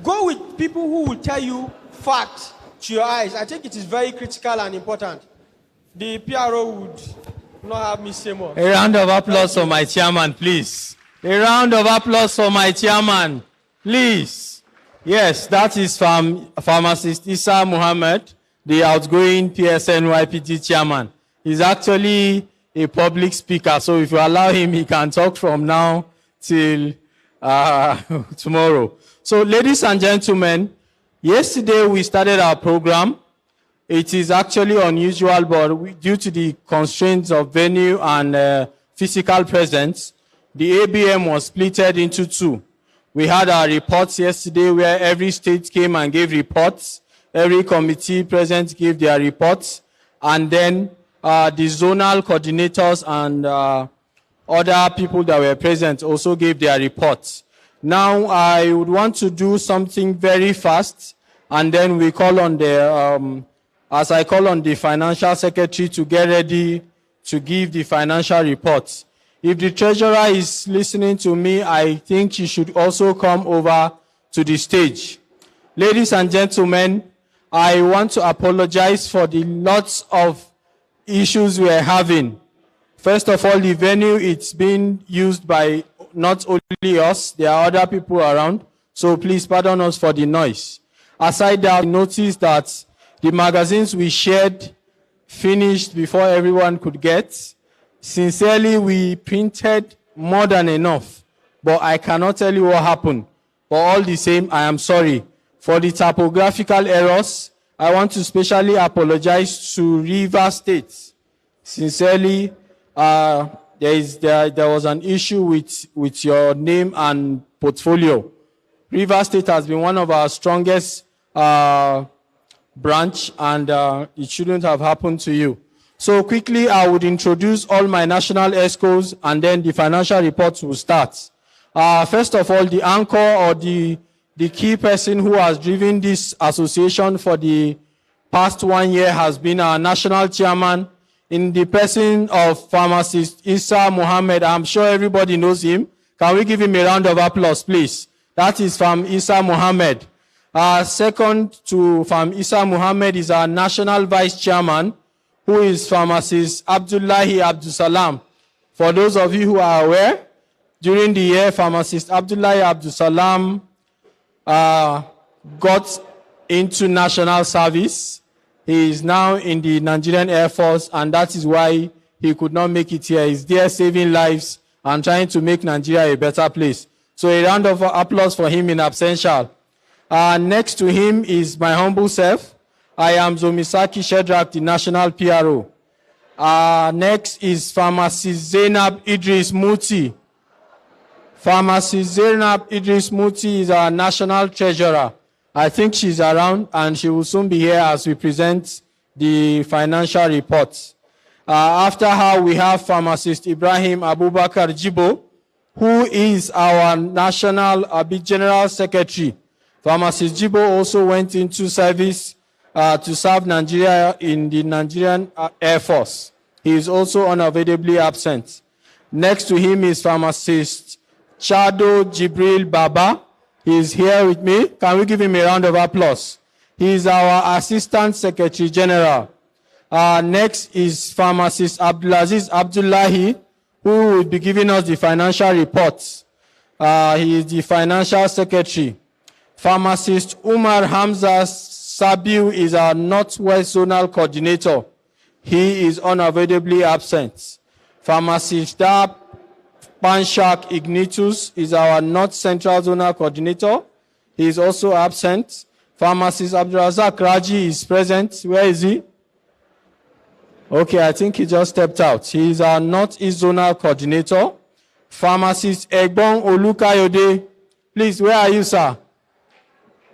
Go with people who will tell you facts to your eyes. I think it is very critical and important. The PRO would not have me say more. A round of applause for my chairman, please. A round of applause for my chairman, please. Yes, that is from Pharmacist Isa Muhammad, the outgoing PSNYPT chairman. He's actually a public speaker, so if you allow him, he can talk from now till tomorrow. So, ladies and gentlemen, yesterday we started our program. It is actually unusual, but due to the constraints of venue and physical presence, the ABM was splitted into 2. We had our reports yesterday where every state came and gave reports. Every committee present gave their reports. And then the zonal coordinators and other people that were present also gave their reports. Now, I would want to do something very fast, and then we call on the, as I call on the financial secretary to get ready to give the financial reports. If the treasurer is listening to me, I think she should also come over to the stage. Ladies and gentlemen, I want to apologize for the lots of issues we are having. First of all, the venue, it's being used by not only us, there are other people around, so please pardon us for the noise. Aside that, I noticed that the magazines we shared finished before everyone could get. Sincerely, we printed more than enough, but I cannot tell you what happened. But all the same, I am sorry. For the typographical errors, I want to specially apologize to River State. Sincerely, there was an issue with your name and portfolio. River State has been one of our strongest branch, and it shouldn't have happened to you. So quickly, I would introduce all my national ESCOs, and then the financial reports will start. First of all, the anchor or the key person who has driven this association for the past 1 year has been our national chairman in the person of Pharmacist Isa Muhammad. I'm sure everybody knows him. Can we give him a round of applause, please? That is from Isa Muhammad. Second to Farm Isa Muhammad is our national vice chairman, who is Pharmacist Abdullahi Abdusalam. For those of you who are aware, during the year, Pharmacist Abdullahi Abdusalam got into national service. He is now in the Nigerian Air Force, and that is why he could not make it here. He's there saving lives and trying to make Nigeria a better place. So a round of applause for him in absentia. Next to him is my humble self. I am Zomisaki Shedrack, the national PRO. Next is Pharmacist Zainab Idris Muti. Pharmacist Zainab Idris Muti is our national treasurer. I think she's around and she will soon be here as we present the financial reports. After her, we have Pharmacist Ibrahim Abubakar Jibo, who is our national general secretary. Pharmacist Jibo also went into service to serve Nigeria in the Nigerian Air Force. He is also unavoidably absent. Next to him is Pharmacist Chado Jibril Baba. He is here with me. Can we give him a round of applause? He is our Assistant Secretary General. Next is Pharmacist Abdulaziz Abdullahi, who will be giving us the financial reports. He is the Financial Secretary. Pharmacist Umar Hamza Sabiu is our Northwest Zonal Coordinator. He is unavoidably absent. Pharmacist Dab Panshak Ignitus is our North Central Zonal Coordinator. He is also absent. Pharmacist Abdurazak Raji is present. Where is he? Okay, I think he just stepped out. He is our Northeast Zonal Coordinator. Pharmacist Egbon Olukayode. Please, where are you, sir?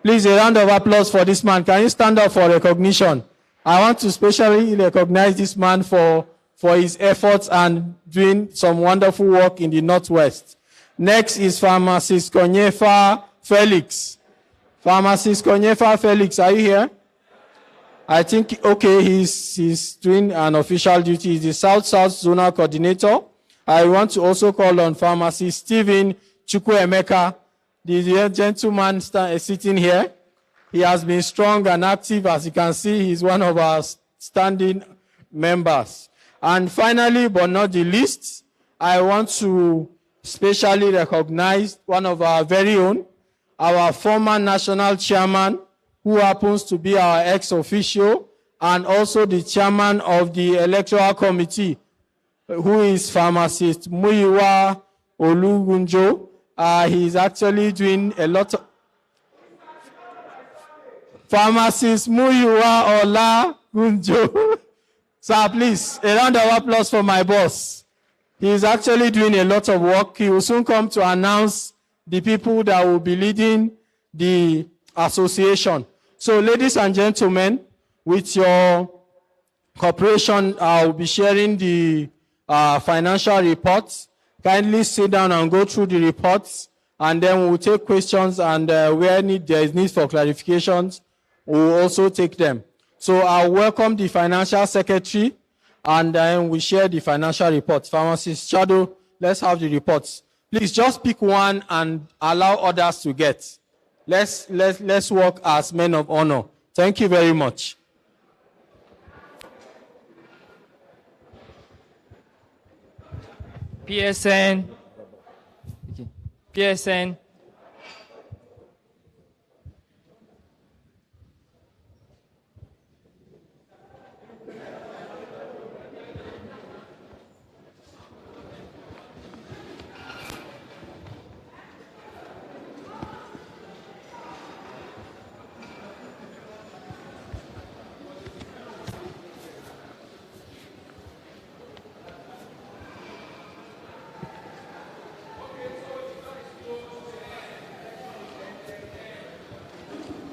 Please, a round of applause for this man. Can you stand up for recognition? I want to specially recognize this man for his efforts and doing some wonderful work in the Northwest. Next is Pharmacist Konyefa Felix. Pharmacist Konyefa Felix, are you here? I think, okay, he's doing an official duty. He's the South-South Zonal Coordinator. I want to also call on Pharmacist Stephen Chukwuemeka, the gentleman sitting here. He has been strong and active. As you can see, he's one of our standing members. And finally, but not the least, I want to specially recognize one of our very own, our former national chairman, who happens to be our ex-officio, and also the chairman of the electoral committee, who is Pharmacist Muyiwa Olugunjo. He's actually doing a lot of... Pharmacist Muyiwa Olagunjo. Sir, please, a round of applause for my boss. He is actually doing a lot of work. He will soon come to announce the people that will be leading the association. So, ladies and gentlemen, with your cooperation, I will be sharing the financial reports. Kindly sit down and go through the reports, and then we'll take questions, and where there is need for clarifications, we'll also take them. So I'll welcome the Financial Secretary, and then we share the financial reports. Pharmacist Shadow, let's have the reports. Please just pick one and allow others to get. Let's work as men of honor. Thank you very much. PSN. PSN.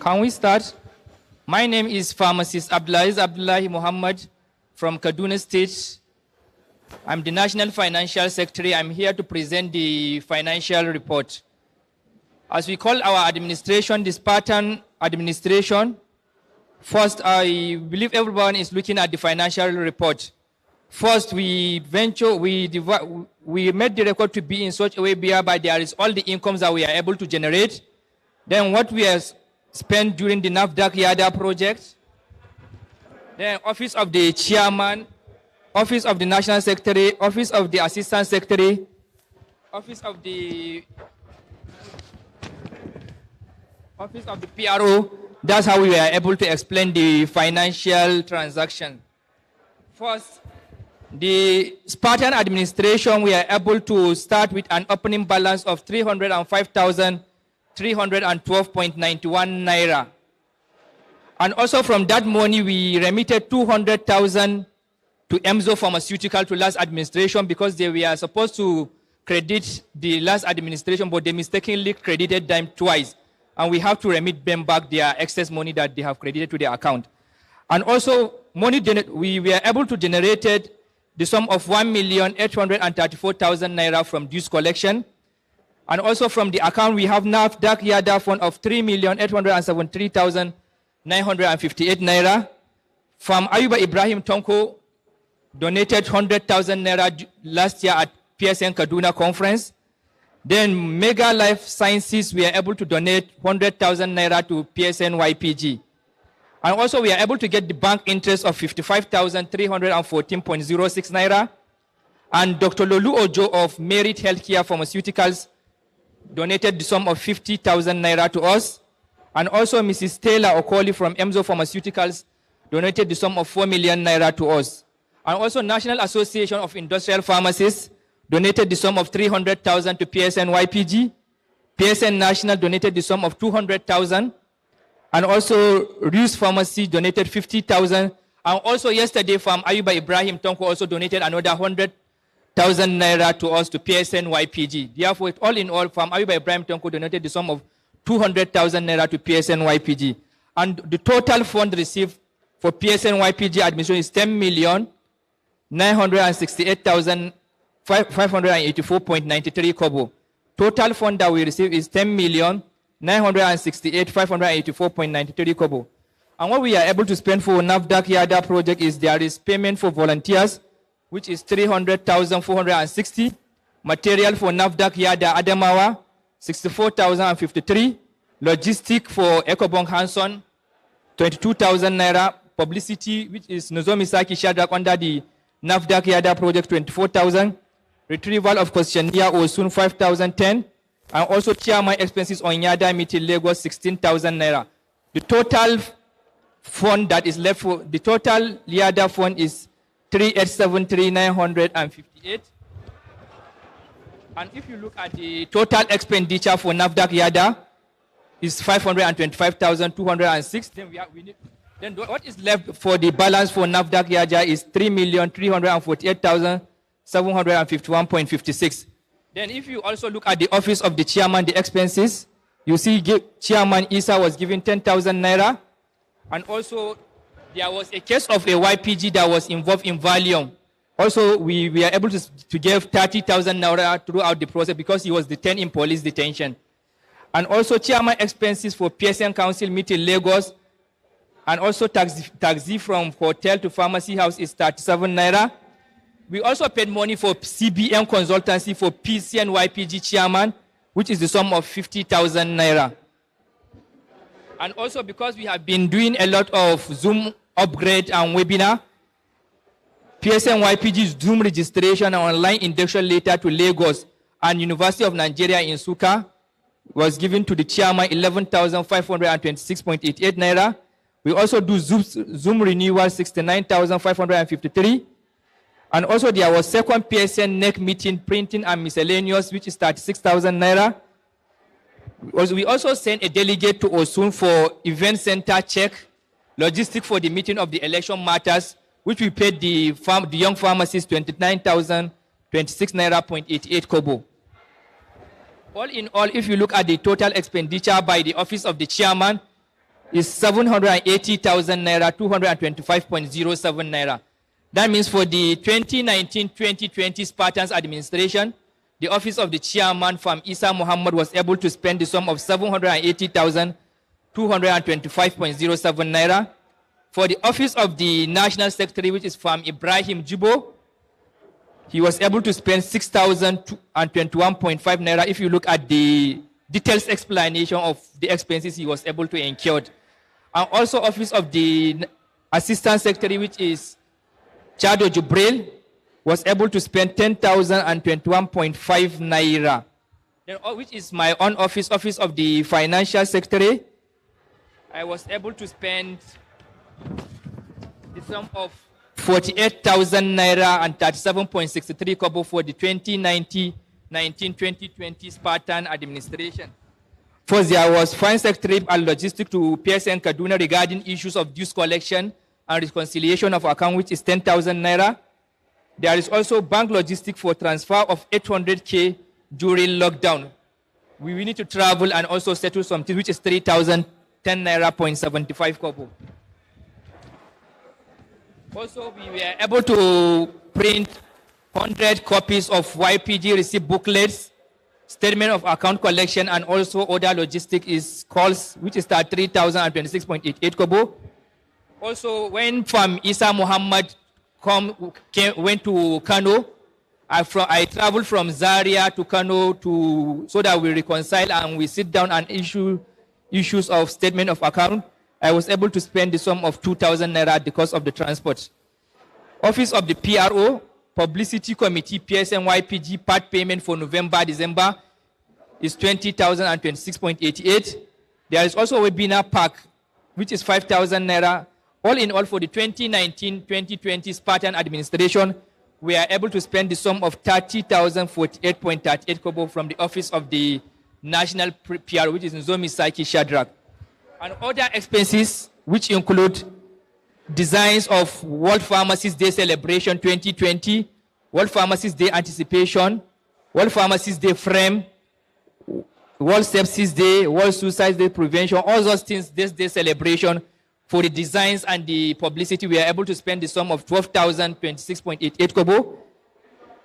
Can we start? My name is Pharmacist Abdulaziz Abdullahi Muhammad from Kaduna State. I'm the National Financial Secretary. I'm here to present the financial report. As we call our administration the Spartan administration, first, I believe everyone is looking at the financial report. First, we made the record to be in such a way whereby there is all the incomes that we are able to generate. Then what we have spent during the NAFDAC YADA project. Then Office of the Chairman, Office of the National Secretary, Office of the Assistant Secretary, Office of the PRO. That's how we were able to explain the financial transaction. First, the Spartan administration, we are able to start with an opening balance of 305,312.91 naira. And also from that money, we remitted 200,000 to Emzo Pharmaceutical to last administration because they were supposed to credit the last administration, but they mistakenly credited them twice. And we have to remit them back their excess money that they have credited to their account. And also, we were able to generate the sum of 1,834,000 naira from dues collection. And also from the account, we have NAFDAC YADA fund of 3,873,958 naira. From Ayuba Ibrahim Tonko, donated 100,000 naira last year at PSN Kaduna conference. Then Mega Life Sciences, we are able to donate 100,000 naira to PSN YPG. And also we are able to get the bank interest of 55,314.06 naira. And Dr. Lolu Ojo of Merit Healthcare Pharmaceuticals donated the sum of 50,000 naira to us. And also Mrs. Taylor Okoli from Emzo Pharmaceuticals donated the sum of 4 million naira to us. And also National Association of Industrial Pharmacists donated the sum of 300,000 to PSN YPG. PSN National donated the sum of 200,000. And also Rius Pharmacy donated 50,000. And also yesterday from Ayuba Ibrahim Tonko also donated another 100,000 naira to us to PSN YPG. Therefore, all in all, from Ayuba Ibrahim Tonko donated the sum of 200,000 naira to PSN YPG. And the total fund received for PSN YPG admission is 10,968,584.93 kobo. Total fund that we receive is 10,968,584.93 kobo. And what we are able to spend for NAFDAC YADA project is there is payment for volunteers, which is 300,460. Material for NAFDAC YADA Adamawa, 64,053. Logistic for EcoBank Hanson, 22,000 naira. Publicity, which is Nozomisaki Shadrach under the NAFDAC YADA project, 24,000. Retrieval of questionnaire Osun, 5,010. And also chairman expenses on YADA meeting Lagos, 16,000 naira. The total fund that is left for the total YADA fund is 3,873,958. And if you look at the total expenditure for NAFDAC YADA, is 525,206. Then what is left for the balance for NAFDAC YADA is 3,348,751.56. Then if you also look at the office of the chairman, the expenses, you see Chairman Isa was given 10,000 naira. And also there was a case of a YPG that was involved in Valium. Also, we were able to give 30,000 naira throughout the process because he was detained in police detention. And also chairman expenses for PSN Council meeting Lagos. And also taxi from hotel to pharmacy house is 37 naira. We also paid money for CBM consultancy for PC and YPG chairman, which is the sum of 50,000 naira. And also because we have been doing a lot of Zoom upgrade and webinar, PSN YPG's Zoom registration and online induction letter to Lagos and University of Nigeria in Suka was given to the chairman 11,526.88 naira. We also do Zoom renewal 69,553. And also there was second PSN NEC meeting printing and miscellaneous, which is 36,000 naira. We also sent a delegate to Osun for event center check, logistic for the meeting of the election matters, which we paid the young pharmacists 29,026 naira 0.88 kobo. All in all, if you look at the total expenditure by the office of the chairman, is 780,000 naira, 225.07 naira. That means for the 2019-2020 Spartans administration, the office of the chairman from Isa Muhammad was able to spend the sum of 780,225.07 naira. For the office of the national secretary, which is from Ibrahim Jibo, he was able to spend 6,021.5 naira. If you look at the details explanation of the expenses he was able to incur. And also office of the assistant secretary, which is Chado Jubril, was able to spend 10,021.5 naira. Then, which is my own office of the financial secretary. I was able to spend the sum of 48,000 naira and 37.63 kobo for the 2019-2020 Spartan administration. First, there was Finance Secretary and Logistics to PSN Kaduna regarding issues of dues collection and reconciliation of account, which is 10,000 naira. There is also bank logistics for transfer of 800K during lockdown. We need to travel and also settle something, which is 3,010 naira 0.75 kobo. Also, we were able to print 100 copies of YPG receipt booklets, statement of account collection, and also other logistic is calls, which is 3,026.88 kobo. Also, when from Isa Muhammad went to Kano, I traveled from Zaria to Kano so that we reconcile and we sit down and issue issues of statement of account. I was able to spend the sum of 2,000 naira at the cost of the transport. Office of the PRO, Publicity Committee, PSN YPG part payment for November, December is 20,026.88. There is also a webinar pack, which is 5,000 naira. All in all, for the 2019-2020 Spartan administration, we are able to spend the sum of 30,048.38 kobo from the office of the National PR, which is Nzomi Saki Shadrach. And other expenses, which include designs of World Pharmacists Day Celebration 2020, World Pharmacists Day Anticipation, World Pharmacists Day Frame, World Sepsis Day, World Suicide Day Prevention, all those things, this day celebration. For the designs and the publicity, we are able to spend the sum of 12,026.88 kobo.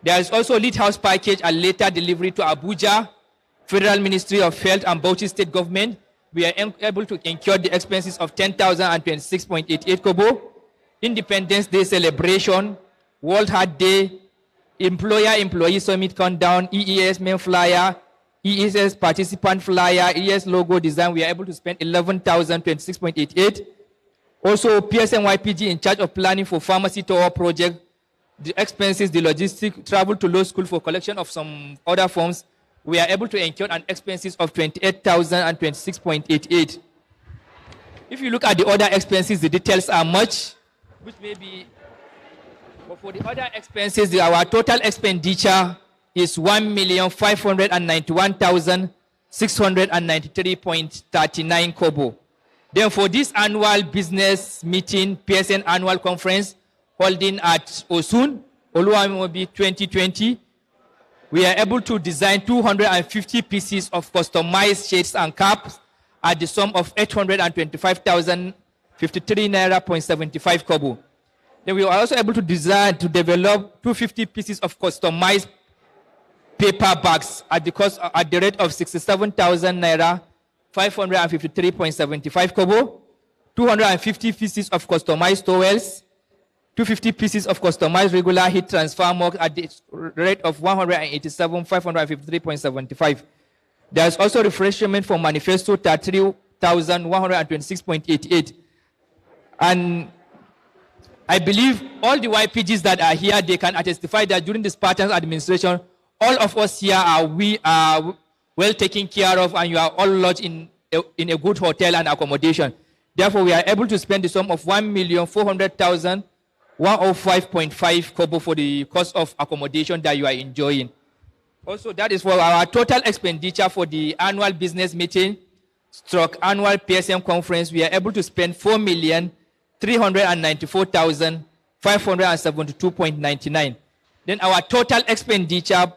There is also lead house package and later delivery to Abuja, Federal Ministry of Health and Bauchi State Government. We are able to incur the expenses of 10,026.88 kobo. Independence Day celebration, World Heart Day, Employer-Employee Summit countdown, EES main flyer, EES participant flyer, EES logo design. We are able to spend 11,026.88. Also, PSN YPG in charge of planning for pharmacy tower project, the expenses, the logistics, travel to law school for collection of some other forms. We are able to incur an expenses of 28,026.88. If you look at the other expenses, the details are much, which may be, but for the other expenses, our total expenditure is 1,591,693.39 kobo. Then for this annual business meeting, PSN annual conference holding at Osun, Oluwamobi 2020, we are able to design 250 pieces of customized shades and caps at the sum of 825,053 naira 0.75 kobo. Then we are also able to develop 250 pieces of customized paper bags at the rate of 67,000 naira 553.75 kobo, 250 pieces of customized towels, 250 pieces of customized regular heat transfer mug at the rate of 187,553.75. There is also refreshment for manifesto 33,126.88. And I believe all the YPGs that are here, they can testify that during the Spartans administration, all of us here we are well taken care of, and you are all lodged in a good hotel and accommodation. Therefore, we are able to spend the sum of 1,400,105.5 kobo for the cost of accommodation that you are enjoying. Also, that is for our total expenditure for the annual business meeting, annual PSM conference. We are able to spend 4,394,572.99. Then our total expenditure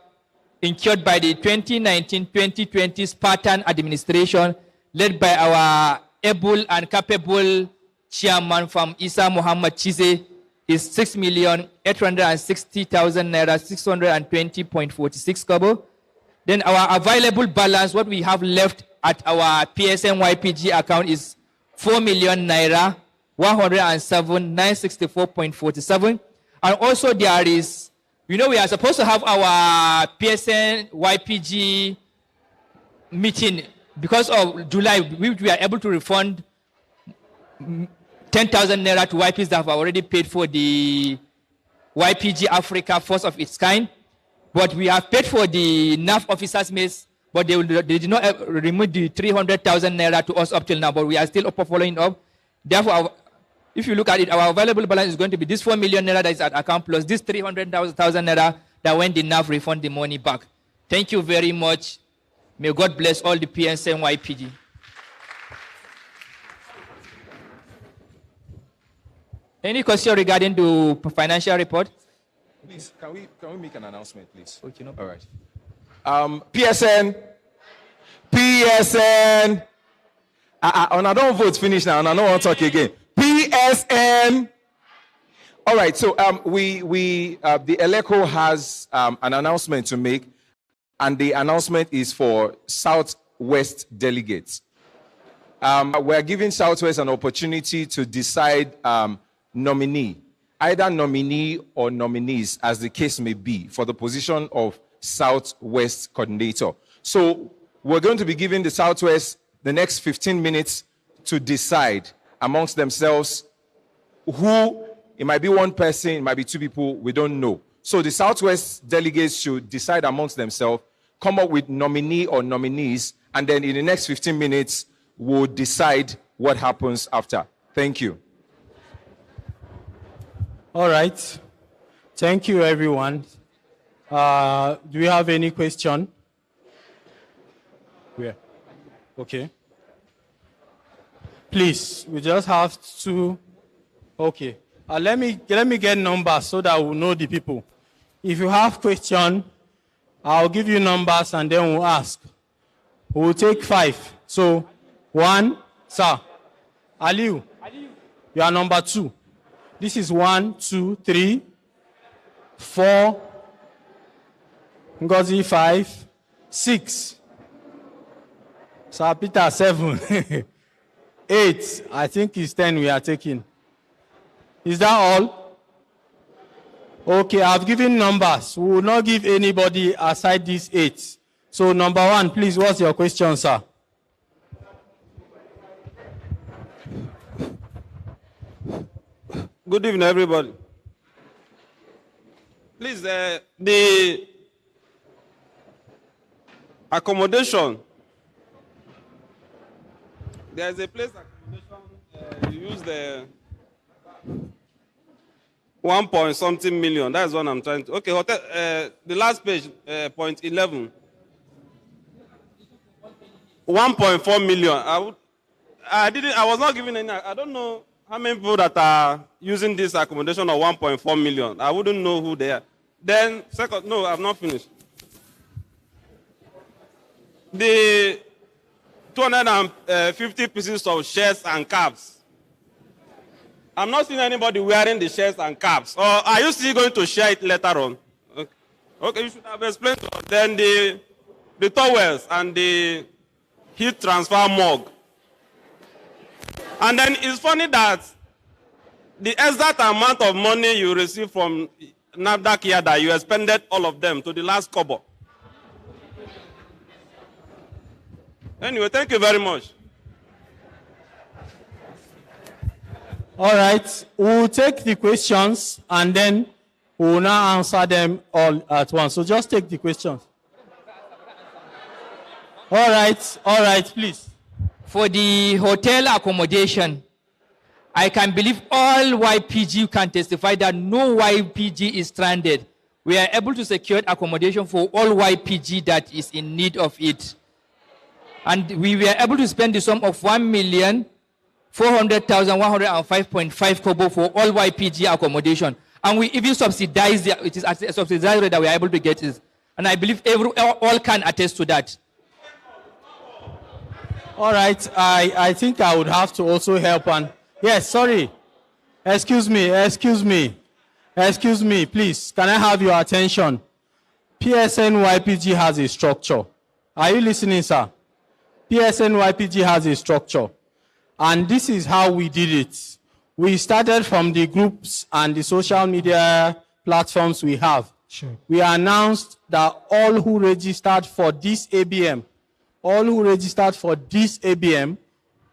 incurred by the 2019-2020 Spartan administration, led by our able and capable chairman from Isa Muhammad Chise, is 6,860,000 naira, 620.46 kobo. Then our available balance, what we have left at our PSN YPG account is 4 million naira, 107,964.47. And also there is, we are supposed to have our PSN YPG meeting because of July. We are able to refund 10,000 naira to YPs that have already paid for the YPG Africa first of its kind. But we have paid for the NAF officers' mates, but they did not remove the 300,000 naira to us up till now, but we are still following up. Therefore, if you look at it, our available balance is going to be this 4 million naira that is at account plus this 300,000 naira that when the NAF refund the money back. Thank you very much. May God bless all the PSN YPG. Any question regarding the financial report? Please, can we make an announcement, please? Okay, no All right. PSN. I don't vote finish now, and I don't want to talk again. PSN. All right. So the Eleco has an announcement to make, and the announcement is for Southwest delegates. We're giving Southwest an opportunity to decide nominee. Either nominee or nominees, as the case may be, for the position of Southwest coordinator. So we're going to be giving the Southwest the next 15 minutes to decide amongst themselves who, it might be one person, it might be two people, we don't know. So the Southwest delegates should decide amongst themselves, come up with nominee or nominees, and then in the next 15 minutes, we'll decide what happens after. Thank you. All right. Thank you, everyone. Do we have any question? Where? Okay. Please, we just have to. Okay. Let me get numbers so that we'll know the people. If you have question, I'll give you numbers and then we'll ask. We'll take 5. So, 1, sir. Aliu, you are number 2. This is 1, 2, 3, 4, Ngozi 5, 6, Sir Peter 7, 8. I think it's 10 we are taking. Is that all? Okay, I've given numbers. We will not give anybody aside these 8. So number 1, please, what's your question, sir? Good evening, everybody. Please, the accommodation. There's a place accommodation. You use the 1 point something million. That's what I'm trying to. Okay, hotel. The last page, point 11. 1.4 million. I was not given any. I don't know how many people that are using this accommodation of 1.4 million. I wouldn't know who they are. Then, second, no, I've not finished. The 250 pieces of shirts and caps. I'm not seeing anybody wearing the shirts and caps. Or are you still going to share it later on? Okay, you should have explained to us. Then the towels and the heat transfer mug. And then it's funny that the exact amount of money you receive from NAFDAC here that you expended all of them to the last kobo. Anyway, thank you very much. All right, we'll take the questions and then we'll now answer them all at once. So just take the questions. All right, please. For the hotel accommodation, I can believe all YPG can testify that no YPG is stranded. We are able to secure accommodation for all YPG that is in need of it. And we were able to spend the sum of 1,400,105.5 kobo for all YPG accommodation. And we even subsidize it is a subsidized rate that we are able to get it. And I believe all can attest to that. All right, I think I would have to also help. And yes, sorry. Excuse me, please. Can I have your attention? PSNYPG has a structure. Are you listening, sir? PSNYPG has a structure. And this is how we did it. We started from the groups and the social media platforms we have. Sure. We announced that all who registered for this ABM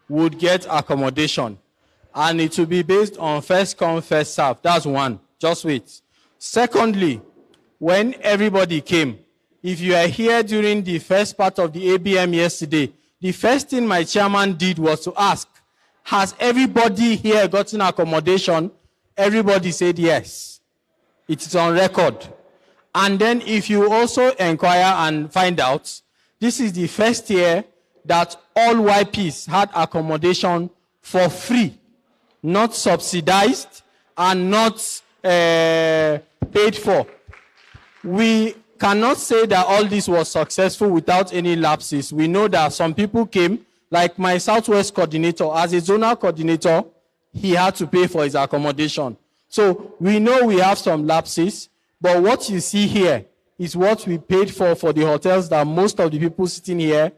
would get accommodation. And it will be based on first come, first serve. That's one. Just wait. Secondly, when everybody came, if you are here during the first part of the ABM yesterday, the first thing my chairman did was to ask, has everybody here gotten accommodation? Everybody said yes. It is on record. And then if you also inquire and find out, this is the first year that all YPs had accommodation for free, not subsidized and not paid for. We cannot say that all this was successful without any lapses. We know that some people came, like my Southwest coordinator, as a zonal coordinator, he had to pay for his accommodation. So we know we have some lapses, but what you see here is what we paid for the hotels that most of the people sitting here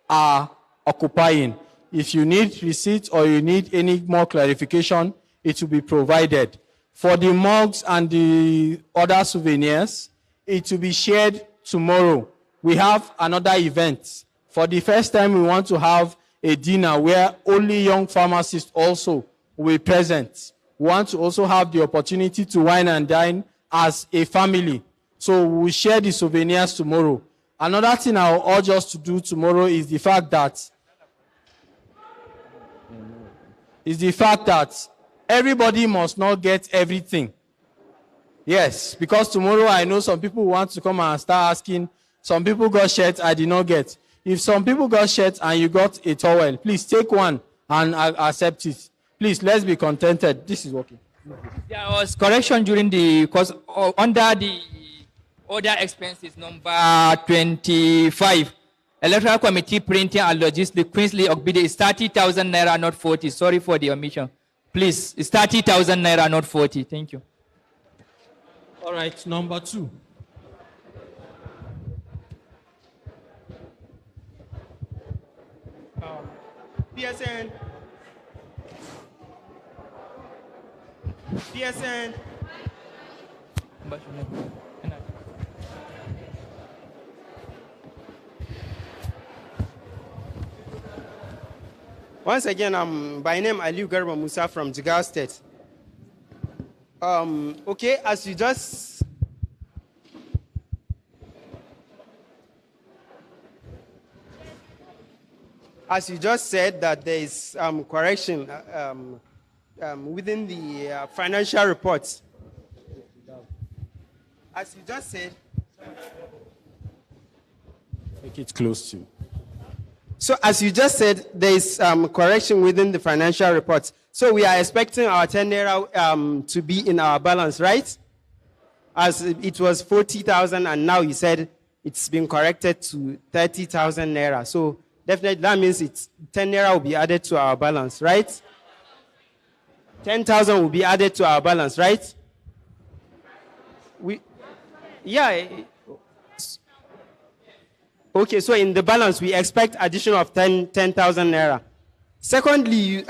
are occupying. If you need receipts or you need any more clarification, it will be provided. For the mugs and the other souvenirs, it will be shared tomorrow. We have another event. For the first time, we want to have a dinner where only young pharmacists also will be present. We want to also have the opportunity to wine and dine as a family. So we'll share the souvenirs tomorrow. Another thing I will urge us to do tomorrow is the fact that everybody must not get everything. Yes, because tomorrow I know some people want to come and start asking, some people got shirts I did not get. If some people got shirts and you got a towel, please take one and accept it. Please, let's be contented. This is working. There was correction during the course under the other expenses number 25. Electoral Committee Printing and Logistics, Queensley Ogbide is 30,000 naira, not 40. Sorry for the omission. Please, it's 30,000 naira, not 40. Thank you. All right, number 2. PSN. Once again, I'm by name Aliu Garba Musa from Jigawa State. Okay, as you just said that there is correction within the financial reports. As you just said, make it close to you. So as you just said, there is correction within the financial reports. So we are expecting our 10 naira to be in our balance, right? As it was 40,000 and now you said it's been corrected to 30,000 naira. So definitely that means it's 10 naira will be added to our balance, right? 10,000 will be added to our balance, right? Okay, so in the balance, we expect addition of 10,000 naira. Secondly,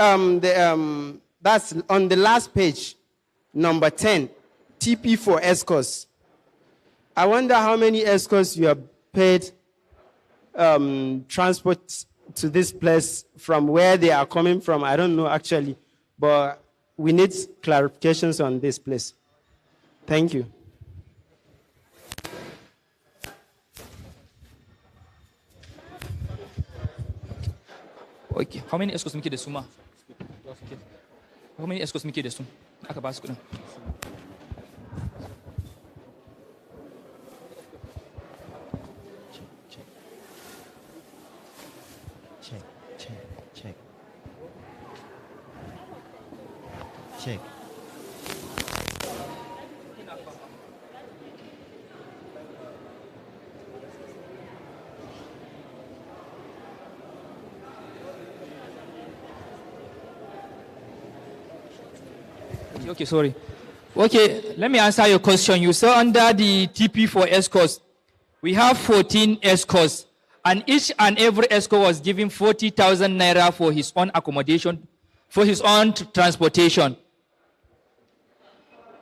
that's on the last page, number 10, TP for escorts. I wonder how many escorts you have paid transport to this place from where they are coming from. I don't know actually, but we need clarifications on this place. Thank you. Okay. How many escorts make the suma? How many escorts make the sum? Check. Okay, sorry. Okay, let me answer your question. You saw under the TP for escorts, we have 14 escorts, and each and every escort was given 40,000 naira for his own accommodation, for his own transportation.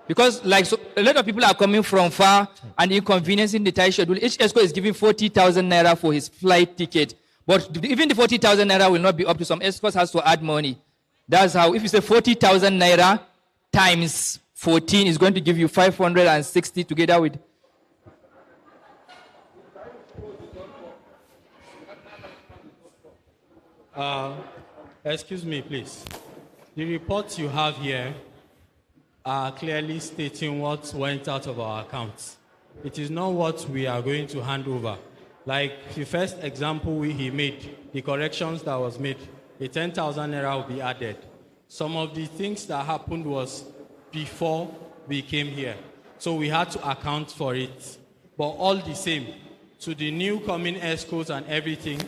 Because like a lot of people are coming from far and inconveniencing the tight schedule, each escort is giving 40,000 naira for his flight ticket. But even the 40,000 naira will not be up to some escorts has to add money. That's how, if you say 40,000 naira times 14 is going to give you 560 together with. Excuse me, please. The reports you have here are clearly stating what went out of our accounts. It is not what we are going to hand over. Like the first example he made, the corrections that was made, the 10,000 naira will be added. Some of the things that happened was before we came here. So we had to account for it. But all the same, to the new coming escorts and everything,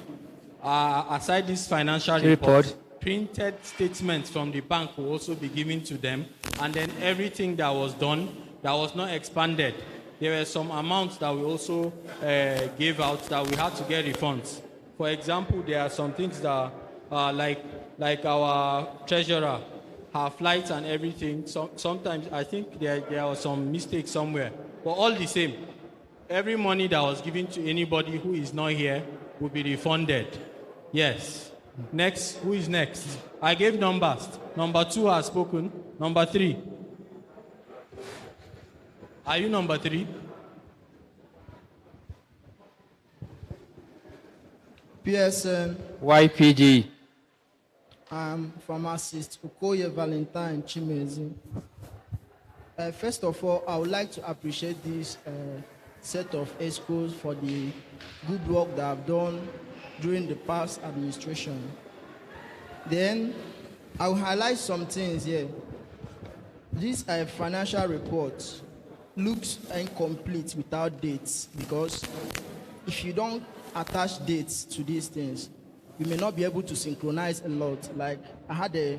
aside this financial report, printed statements from the bank will also be given to them. And then everything that was done, that was not expanded. There were some amounts that we also gave out that we had to get refunds. For example, there are some things that like our treasurer, her flights and everything. Sometimes I think there was some mistake somewhere. But all the same, every money that was given to anybody who is not here will be refunded. Yes. Next, who is next? I gave numbers. Number 2 has spoken. Number 3. Are you number 3? PSN. YPG. I'm Pharmacist Ukoye Valentine Chimezi. First of all, I would like to appreciate this set of ESCOs for the good work that I've done during the past administration. Then, I will highlight some things here. This financial report looks incomplete without dates, because if you don't attach dates to these things, you may not be able to synchronize a lot. Like, I had a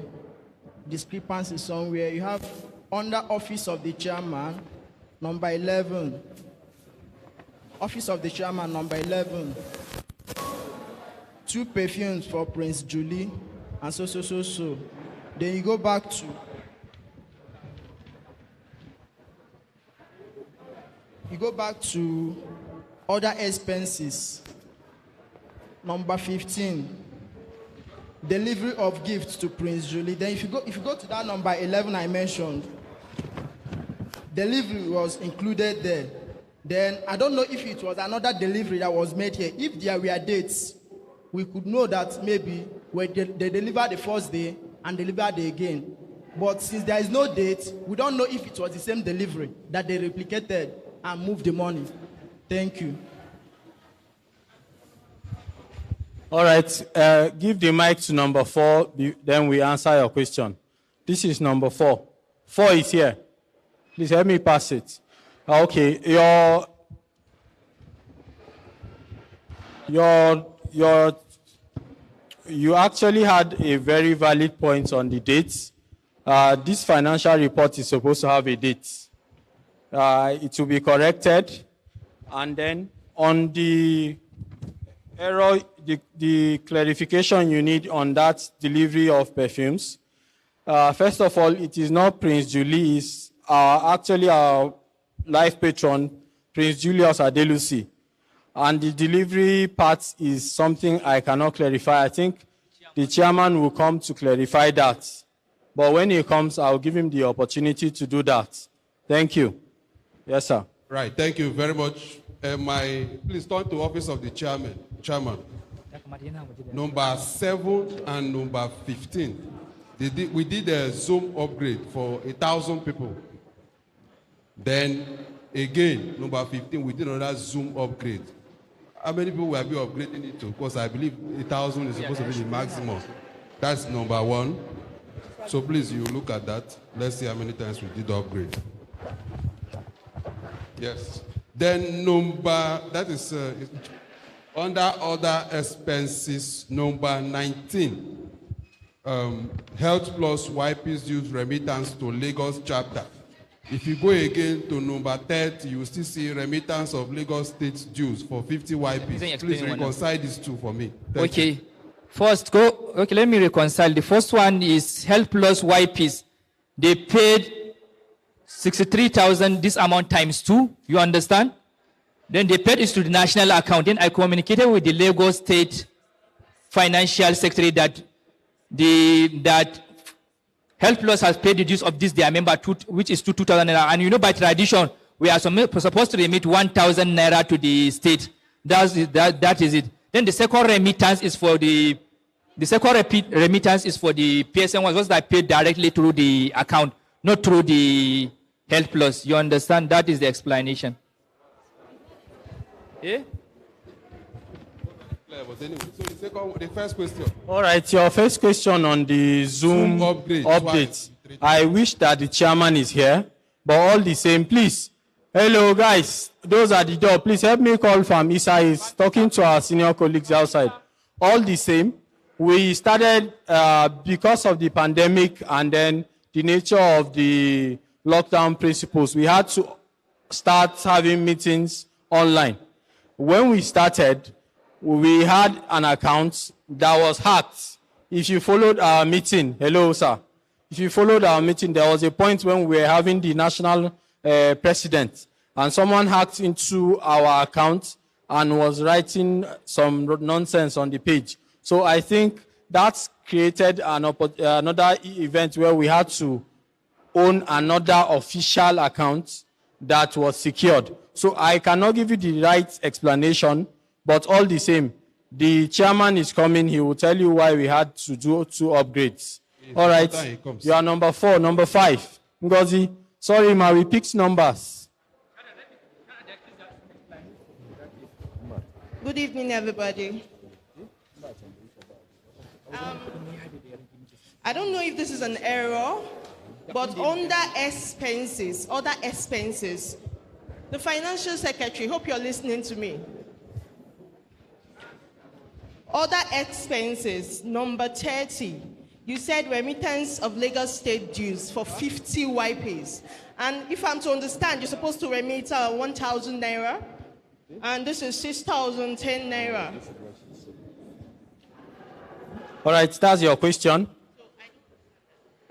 discrepancy somewhere. You have under Office of the Chairman, number 11. Office of the Chairman, number 11. 2 perfumes for Prince Julie, and so. Then you go back to other expenses. Number 15, delivery of gifts to Prince Julie. Then if you go to that number 11 I mentioned, delivery was included there. Then I don't know if it was another delivery that was made here. If there were dates, we could know that maybe when they delivered the first day and delivered again. But since there is no date, we don't know if it was the same delivery that they replicated and moved the money. Thank you. All right, give the mic to number 4, then we answer your question. This is number 4. 4 is here. Please help me pass it. Okay, you actually had a very valid point on the dates. This financial report is supposed to have a date. It will be corrected, and then on the error, the clarification you need on that delivery of perfumes. First of all, it is not Prince Julie, it's actually our life patron, Prince Julius Adelusi. And the delivery part is something I cannot clarify. I think the chairman will come to clarify that. But when he comes, I'll give him the opportunity to do that. Thank you. Yes, sir. Right, thank you very much. Please turn to office of the chairman. Number 7 and number 15. We did a Zoom upgrade for 1,000 people. Then again, number 15, we did another Zoom upgrade. How many people will be upgrading it to? Because I believe 1,000 is supposed to be the maximum. That's number 1. So please, you look at that. Let's see how many times we did the upgrade. Yes. Then that is under other expenses, number 19. Health Plus YP's dues remittance to Lagos chapter. If you go again to number 30, you will still see remittance of Lagos State dues for 50 YPs. Please reconcile these two for me. Thank you. First, let me reconcile. The first one is Health Plus YPs. They paid 63,000, this amount times 2, you understand? Then they paid it to the national account. Then I communicated with the Lagos State Financial Secretary that Health Plus has paid the dues of this their member, which is 2,000 naira. And you know, by tradition, we are supposed to remit 1,000 naira to the state. That is it. Then the second remittance is for the remittance is for the PSN ones that paid directly through the account, not through the Health Plus. You understand? That is the explanation. Yeah? So the first question. All right, your first question on the Zoom update. I wish that the chairman is here, but all the same, please. Hello, guys. Those at the door, please help me call from Isa. Is talking to our senior colleagues outside. All the same, we started because of the pandemic and then the nature of the lockdown principles. We had to start having meetings online. When we started, we had an account that was hacked. If you followed our meeting, hello, sir. If you followed our meeting, there was a point when we were having the national president, and someone hacked into our account and was writing some nonsense on the page. So I think that's created another event where we had to own another official account that was secured. So I cannot give you the right explanation, but all the same, the chairman is coming. He will tell you why we had to do 2 upgrades. All right, you are number 4, number 5. Ngozi, sorry, ma, we picked numbers. Good evening, everybody. I don't know if this is an error, but under expenses, other expenses, the financial secretary, hope you're listening to me. Other expenses, number 30, you said remittance of Lagos State dues for 50 YPs. And if I'm to understand, you're supposed to remit 1,000 naira, and this is 6,010 naira. All right, that's your question.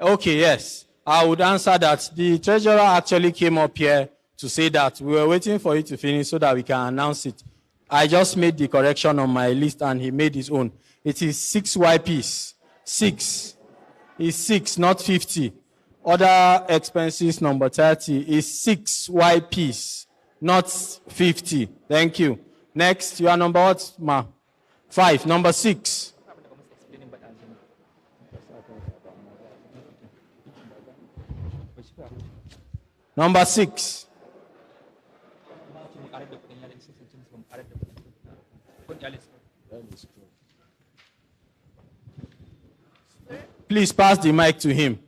Okay, yes. I would answer that. The treasurer actually came up here to say that we were waiting for you to finish so that we can announce it. I just made the correction on my list and he made his own. It is 6 YPs. 6. It's 6, not 50. Other expenses, number 30, is 6 YPs, not 50. Thank you. Next, you are number what, ma? 5. Number 6. Number 6. Please pass the mic to him.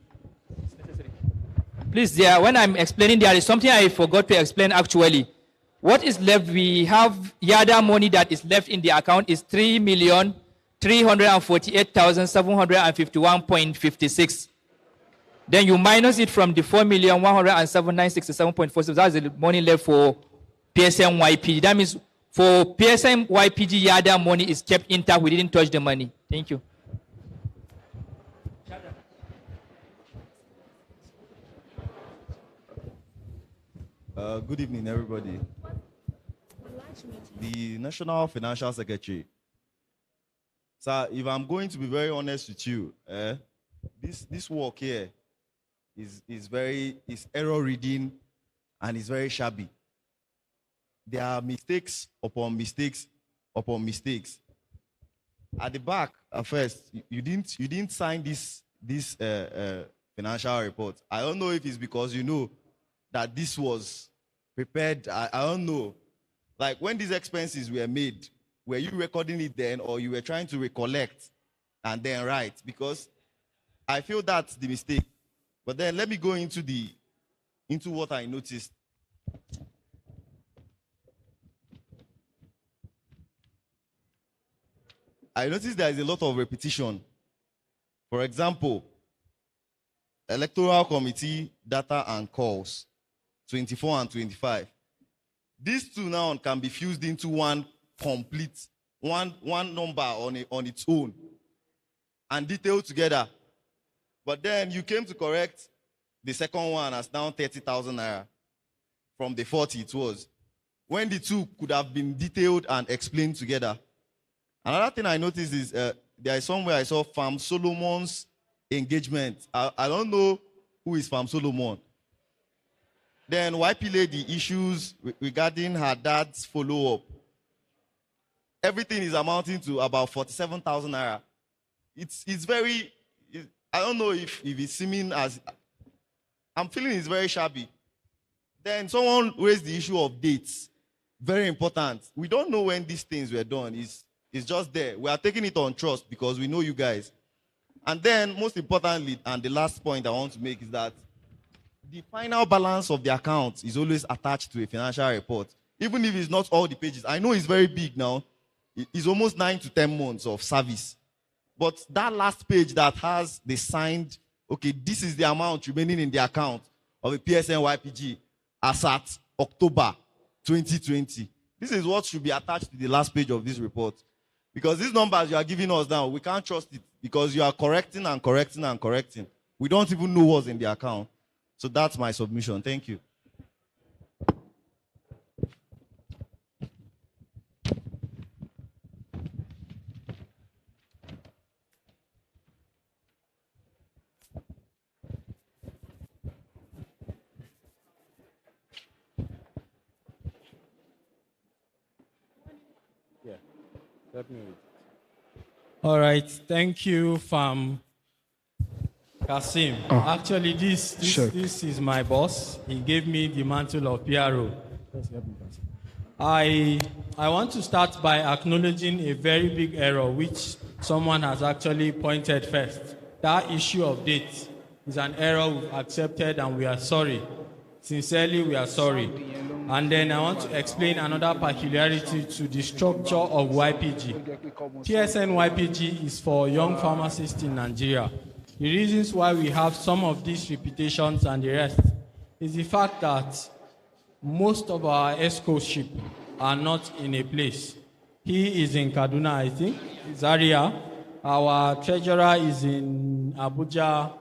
Please, when I'm explaining, there is something I forgot to explain actually. What is left, we have YADA money that is left in the account is 3,348,751.56. Then you minus it from the 4,107,967.46. That's the money left for PSM YPG. That means for PSM YPG, YADA money is kept intact. We didn't touch the money. Thank you. Good evening, everybody. The National Financial Secretary. Sir, if I'm going to be very honest with you, this work here is error reading and is very shabby. There are mistakes upon mistakes upon mistakes. At the back, at first, you didn't sign this financial report. I don't know if it's because you know that this was prepared. I don't know. Like when these expenses were made, were you recording it then or you were trying to recollect and then write? Because I feel that's the mistake. But then let me go into what I noticed. I noticed there is a lot of repetition For example, Electoral Committee data and calls, 24 and 25. These two now can be fused into one complete, one number on its own and detailed together. But then you came to correct the second one as now 30,000 naira from the 40 it was, when the two could have been detailed and explained together. Another thing I noticed is there is somewhere I saw Farm Solomon's engagement. I don't know who is Farm Solomon. Then YP Lady issues regarding her dad's follow-up. Everything is amounting to about 47,000 naira. It's very, I don't know if it's seeming as, I'm feeling it's very shabby. Then someone raised the issue of dates. Very important. We don't know when these things were done. It's just there. We are taking it on trust because we know you guys. And then, most importantly, and the last point I want to make is that the final balance of the account is always attached to a financial report, even if it's not all the pages. I know it's very big now. It's almost 9 to 10 months of service. But that last page that has the signed, okay, this is the amount remaining in the account of a PSN YPG as at October 2020. This is what should be attached to the last page of this report. Because these numbers you are giving us now, we can't trust it because you are correcting and correcting and correcting. We don't even know what's in the account. So that's my submission. Thank you. Yeah. Help me with. All right. Thank you, Kasim. Actually, this is my boss. He gave me the mantle of PRO. I want to start by acknowledging a very big error which someone has actually pointed first. That issue of dates is an error we've accepted and we are sorry. Sincerely, we are sorry. And then I want to explain another peculiarity to the structure of YPG. PSN YPG is for young pharmacists in Nigeria. The reasons why we have some of these reputations and the rest is the fact that most of our ESCO-ship are not in a place. He is in Kaduna, I think, Zaria. Our treasurer is in Abuja,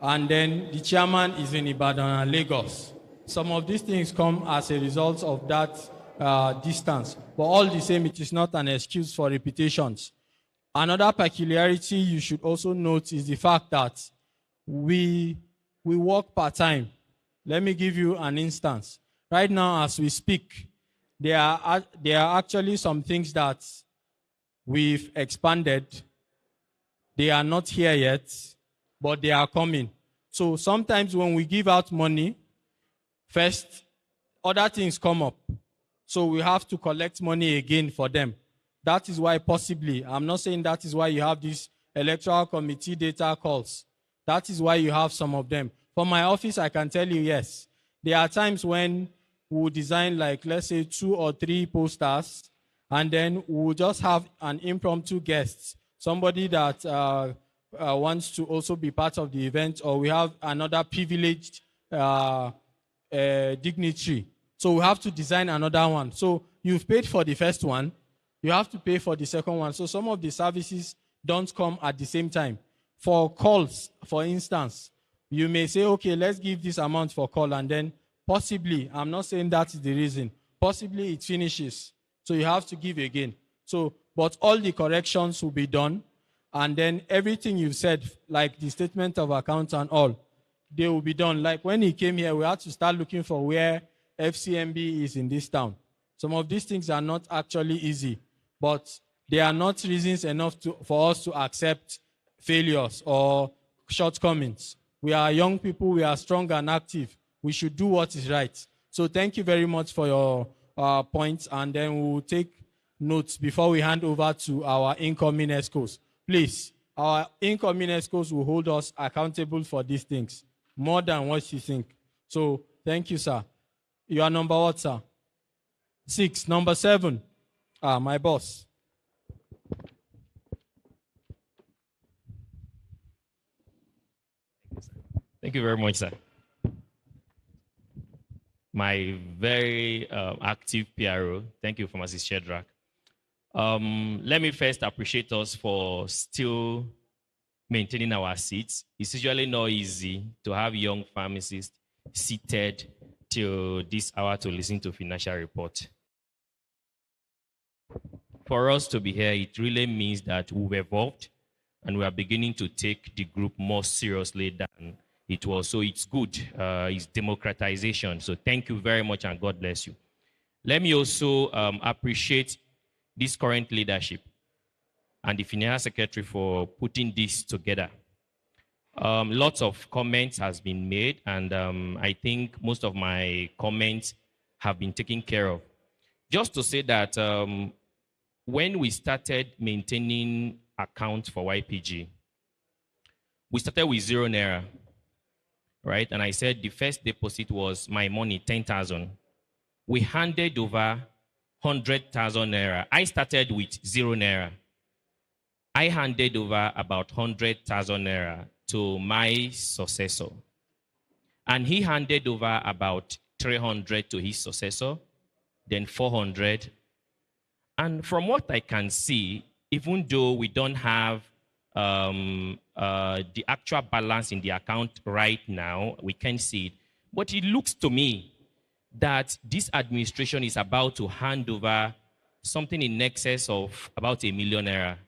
and then the chairman is in Ibadan and Lagos. Some of these things come as a result of that distance. But all the same, it is not an excuse for reputations. Another peculiarity you should also note is the fact that we work part-time. Let me give you an instance. Right now, as we speak, there are actually some things that we've expanded. They are not here yet, but they are coming. So sometimes when we give out money, first, other things come up. So we have to collect money again for them. That is why possibly, I'm not saying that is why you have these electoral committee data calls. That is why you have some of them. For my office, I can tell you, yes. There are times when we design like, let's say 2 or 3 posters, and then we'll just have an impromptu guest, somebody that wants to also be part of the event, or we have another privileged dignitary. So we have to design another one. So you've paid for the first one, you have to pay for the second one. So some of the services don't come at the same time. For calls, for instance, you may say, okay, let's give this amount for call, and then possibly, I'm not saying that is the reason, possibly it finishes. So you have to give again. So, but all the corrections will be done, and then everything you've said, like the statement of account and all, they will be done. Like when he came here, we had to start looking for where FCMB is in this town. Some of these things are not actually easy, but they are not reasons enough for us to accept failures or shortcomings. We are young people, we are strong and active. We should do what is right. So thank you very much for your points, and then we will take notes before we hand over to our incoming ESCOs. Please, our incoming ESCOs will hold us accountable for these things, more than what you think. So thank you, sir. You are number what, sir? 6. Number 7. My boss. Thank you very much, sir. My very active PRO. Thank you, Pharmacist Shedrack. Let me first appreciate us for still maintaining our seats. It's usually not easy to have young pharmacists seated till this hour to listen to financial report. For us to be here, it really means that we've evolved and we are beginning to take the group more seriously than it was. So it's good. It's democratization. So thank you very much and God bless you. Let me also appreciate this current leadership and the Finance Secretary for putting this together. Lots of comments has been made, and I think most of my comments have been taken care of. Just to say that when we started maintaining accounts for YPG, we started with 0 naira, right? And I said the first deposit was my money, 10,000. We handed over 100,000 naira. I started with 0 naira. I handed over about 100,000 naira to my successor. And he handed over about 300 to his successor, then 400. And from what I can see, even though we don't have the actual balance in the account right now, we can't see it. But it looks to me that this administration is about to hand over something in excess of about 1 million naira.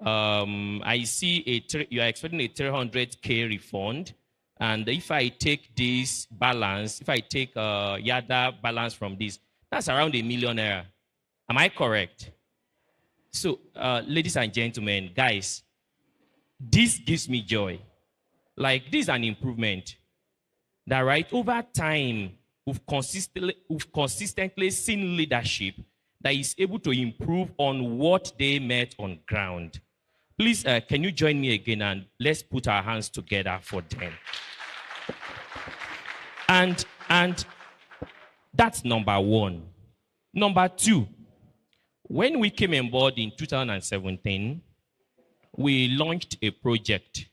I see you are expecting a 300K refund. And if I take this balance, if I take Yada balance from this, that's around 1 million naira. Am I correct? So, ladies and gentlemen, guys, this gives me joy. Like, this is an improvement. That, right, over time, we've consistently seen leadership that is able to improve on what they met on ground. Please, can you join me again and let's put our hands together for them. And that's number one. Number two, when we came on board in 2017, we launched a project,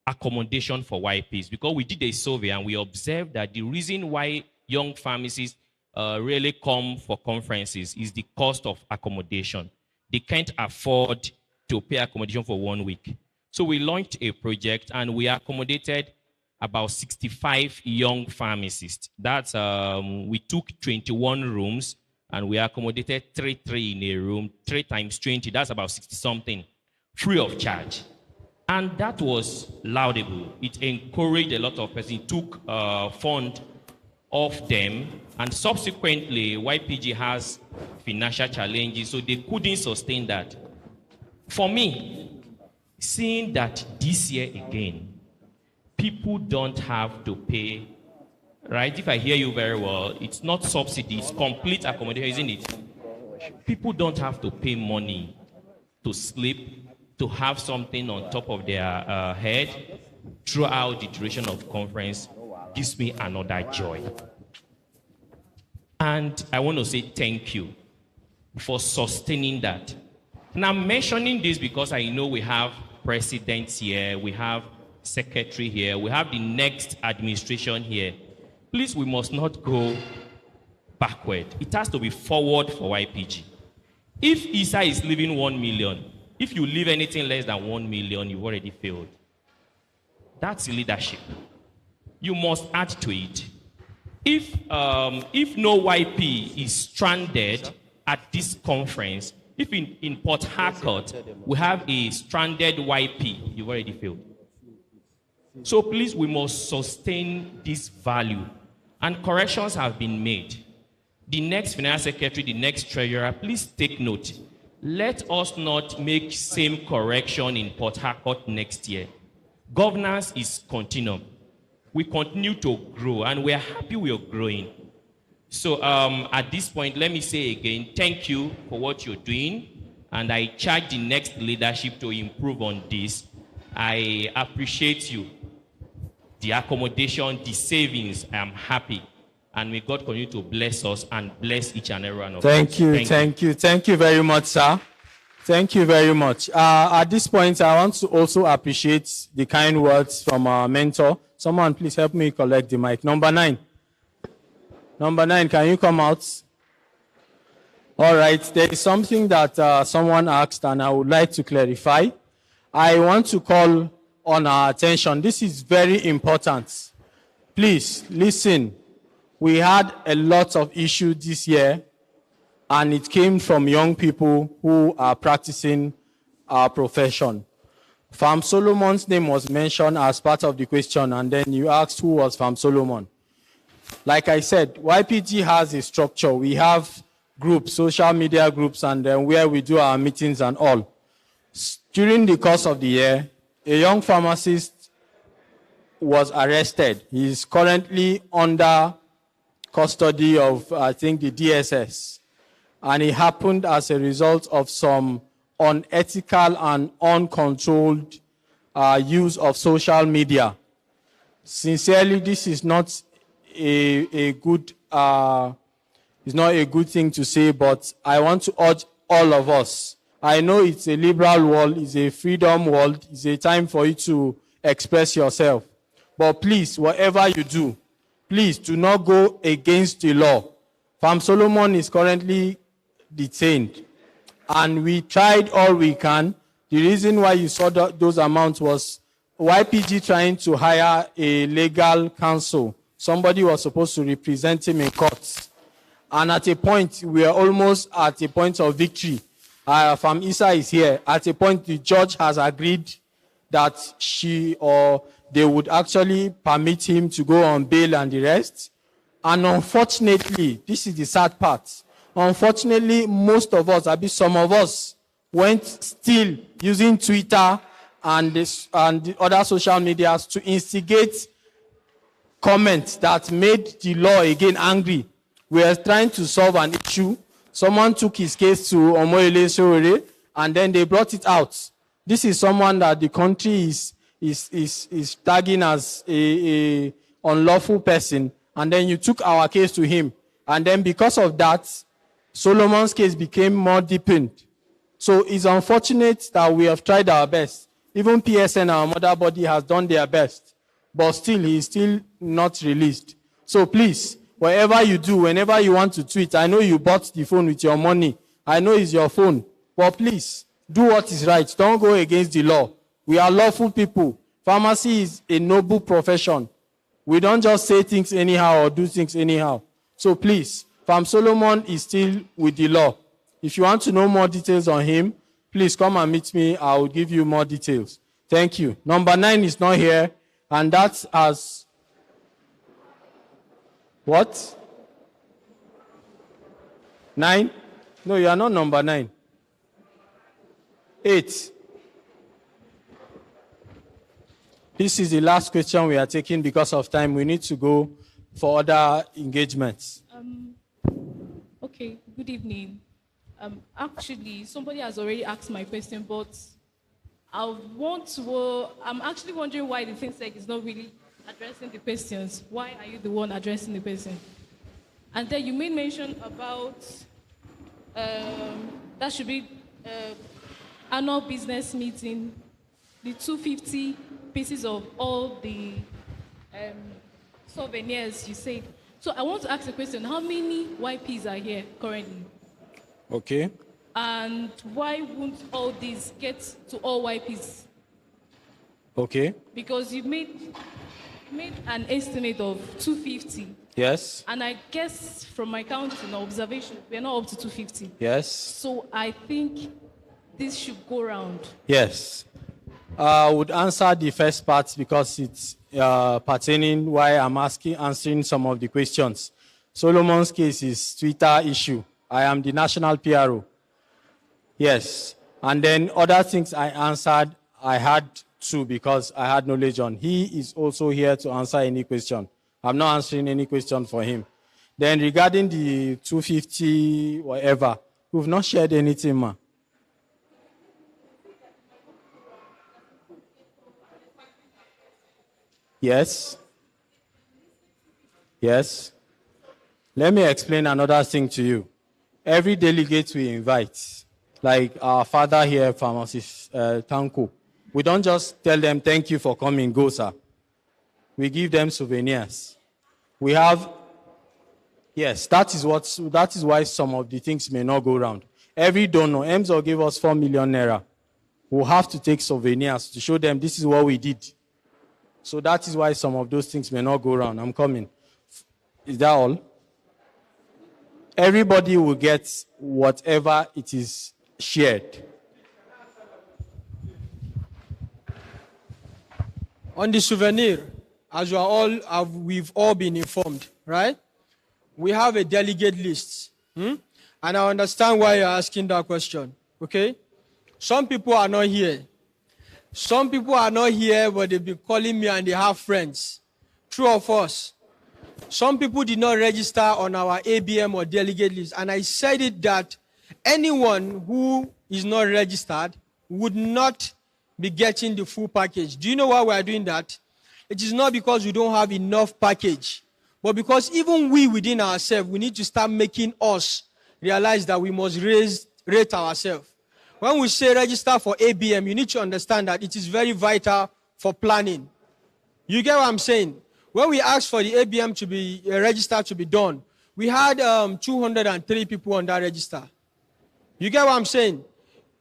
accommodation for YPs, because we did a survey and we observed that the reason why young pharmacists really come for conferences is the cost of accommodation. They can't afford to pay accommodation for 1 week. So we launched a project and we accommodated about 65 young pharmacists. That's, we took 21 rooms and we accommodated 3 in a room, 3 times 20, that's about 60 something, free of charge. And that was laudable. It encouraged a lot of persons, took fund off them, and subsequently, YPG has financial challenges, so they couldn't sustain that. For me, seeing that this year again, people don't have to pay, right? If I hear you very well, it's not subsidy, it's complete accommodation, isn't it? People don't have to pay money to sleep, to have something on top of their head throughout the duration of conference. Gives me another joy. And I want to say thank you for sustaining that. And I'm mentioning this because I know we have presidents here, we have secretary here, we have the next administration here. Please, we must not go backward. It has to be forward for YPG. If ISA is leaving 1 million, if you leave anything less than 1 million, you've already failed. That's leadership. You must add to it. If no YP is stranded at this conference, if in Port Harcourt we have a stranded YP, you've already failed. So please, we must sustain this value. And corrections have been made. The next finance secretary, the next treasurer, please take note. Let us not make same correction in Port Harcourt next year. Governance is continuum. We continue to grow, and we're happy we are growing. So at this point, let me say again, thank you for what you're doing, and I charge the next leadership to improve on this. I appreciate you. The accommodation, the savings, I am happy. And may God continue to bless us and bless each and every one of us. Thank you very much, sir. Thank you very much. At this point, I want to also appreciate the kind words from our mentor. Someone please help me collect the mic. Number 9. Number 9, can you come out? All right, there is something that someone asked and I would like to clarify. I want to call on our attention. This is very important. Please listen. We had a lot of issues this year, and it came from young people who are practicing our profession. Farm Solomon's name was mentioned as part of the question, and then you asked who was Farm Solomon. Like I said, YPG has a structure. We have groups, social media groups, and then where we do our meetings and all. During the course of the year, a young pharmacist was arrested. He is currently under custody of, I think, the DSS. And it happened as a result of some unethical and uncontrolled use of social media. Sincerely, this is not a good it's not a good thing to say, but I want to urge all of us. I know it's a liberal world, it's a freedom world, it's a time for you to express yourself. But please, whatever you do, please do not go against the law. Farm Solomon is currently detained, and we tried all we can. The reason why you saw those amounts was YPG trying to hire a legal counsel. Somebody was supposed to represent him in court. And at a point, we are almost at a point of victory. Farm Isa is here. At a point, the judge has agreed that she or they would actually permit him to go on bail and the rest. And unfortunately, this is the sad part. Unfortunately, most of us, some of us, went still using Twitter and the other social medias to instigate comments that made the law again angry. We are trying to solve an issue. Someone took his case to Omoyele Sowore, and then they brought it out. This is someone that the country is tagging as a unlawful person, and then you took our case to him. And then because of that, Solomon's case became more deepened. So it's unfortunate that we have tried our best. Even PSN, our mother body, has done their best. But still, he is still not released. So please, whatever you do, whenever you want to tweet, I know you bought the phone with your money. I know it's your phone. But please, do what is right. Don't go against the law. We are lawful people. Pharmacy is a noble profession. We don't just say things anyhow or do things anyhow. So please, Farm Solomon is still with the law. If you want to know more details on him, please come and meet me. I will give you more details. Thank you. Number 9 is not here, and that's as... What? 9? No, you are not number 9. 8. This is the last question we are taking because of time. We need to go for other engagements. Okay, good evening. Actually, somebody has already asked my question, but I'm actually wondering why the FinSec is not really addressing the questions. Why are you the one addressing the question? And then you made mention about that should be annual business meeting, the 250 pieces of all the souvenirs you said. So I want to ask a question. How many YPs are here currently? Okay. And why won't all these get to all YPs? Okay. Because you made an estimate of 250. Yes. And I guess from my counting or observation, we're not up to 250. Yes. So I think this should go round. Yes. I would answer the first part because it's pertaining why I'm answering some of the questions. Solomon's case is Twitter issue. I am the national PRO. Yes. And then other things I answered, I had to because I had knowledge on. He is also here to answer any question. I'm not answering any question for him. Then regarding the 250, whatever, we've not shared anything, ma. Yes. Yes. Let me explain another thing to you. Every delegate we invite, like our father here, Pharmacist Tanko. We don't just tell them, thank you for coming, go, sir. We give them souvenirs. We have, yes, that is why some of the things may not go round. Every donor, EMSO gave us 4 million naira. We'll have to take souvenirs to show them this is what we did. So that is why some of those things may not go round. I'm coming. Is that all? Everybody will get whatever it is shared. On the souvenir, as we've all been informed, right? We have a delegate list. And I understand why you're asking that question, okay? Some people are not here. Some people are not here, but they've been calling me and they have friends. True or false? Some people did not register on our ABM or delegate list, and I said it that anyone who is not registered would not be getting the full package. Do you know why we are doing that? It is not because we don't have enough package, but because even we within ourselves, we need to start making us realize that we must rate ourselves. When we say register for ABM, you need to understand that it is very vital for planning. You get what I'm saying? When we asked for the ABM to be registered to be done, we had 203 people on that register. You get what I'm saying?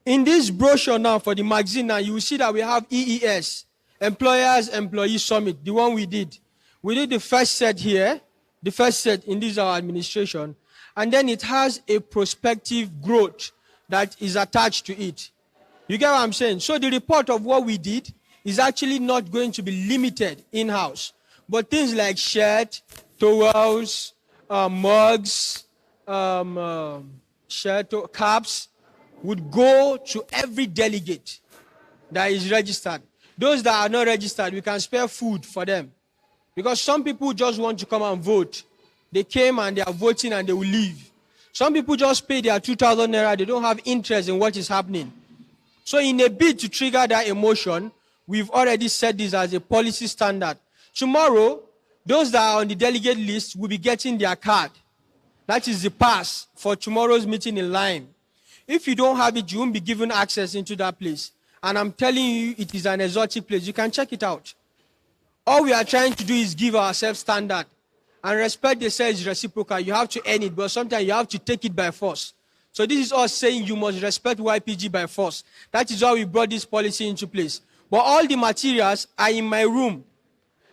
In this brochure now for the magazine now, you will see that we have EES, Employers Employee Summit, the one we did. We did the first set here, the first set in this our administration, and then it has a prospective growth that is attached to it. You get what I'm saying? So the report of what we did is actually not going to be limited in-house. But things like shirt, towels, mugs, caps would go to every delegate that is registered. Those that are not registered, we can spare food for them. Because some people just want to come and vote. They came and they are voting and they will leave. Some people just pay their 2,000 naira. They don't have interest in what is happening. So in a bid to trigger that emotion, we've already set this as a policy standard. Tomorrow, those that are on the delegate list will be getting their card. That is the pass for tomorrow's meeting in Lime. If you don't have it, you won't be given access into that place. And I'm telling you, it is an exotic place. You can check it out. All we are trying to do is give ourselves standard. And respect, they say, is reciprocal. You have to earn it, but sometimes you have to take it by force. So this is us saying you must respect YPG by force. That is why we brought this policy into place. But all the materials are in my room.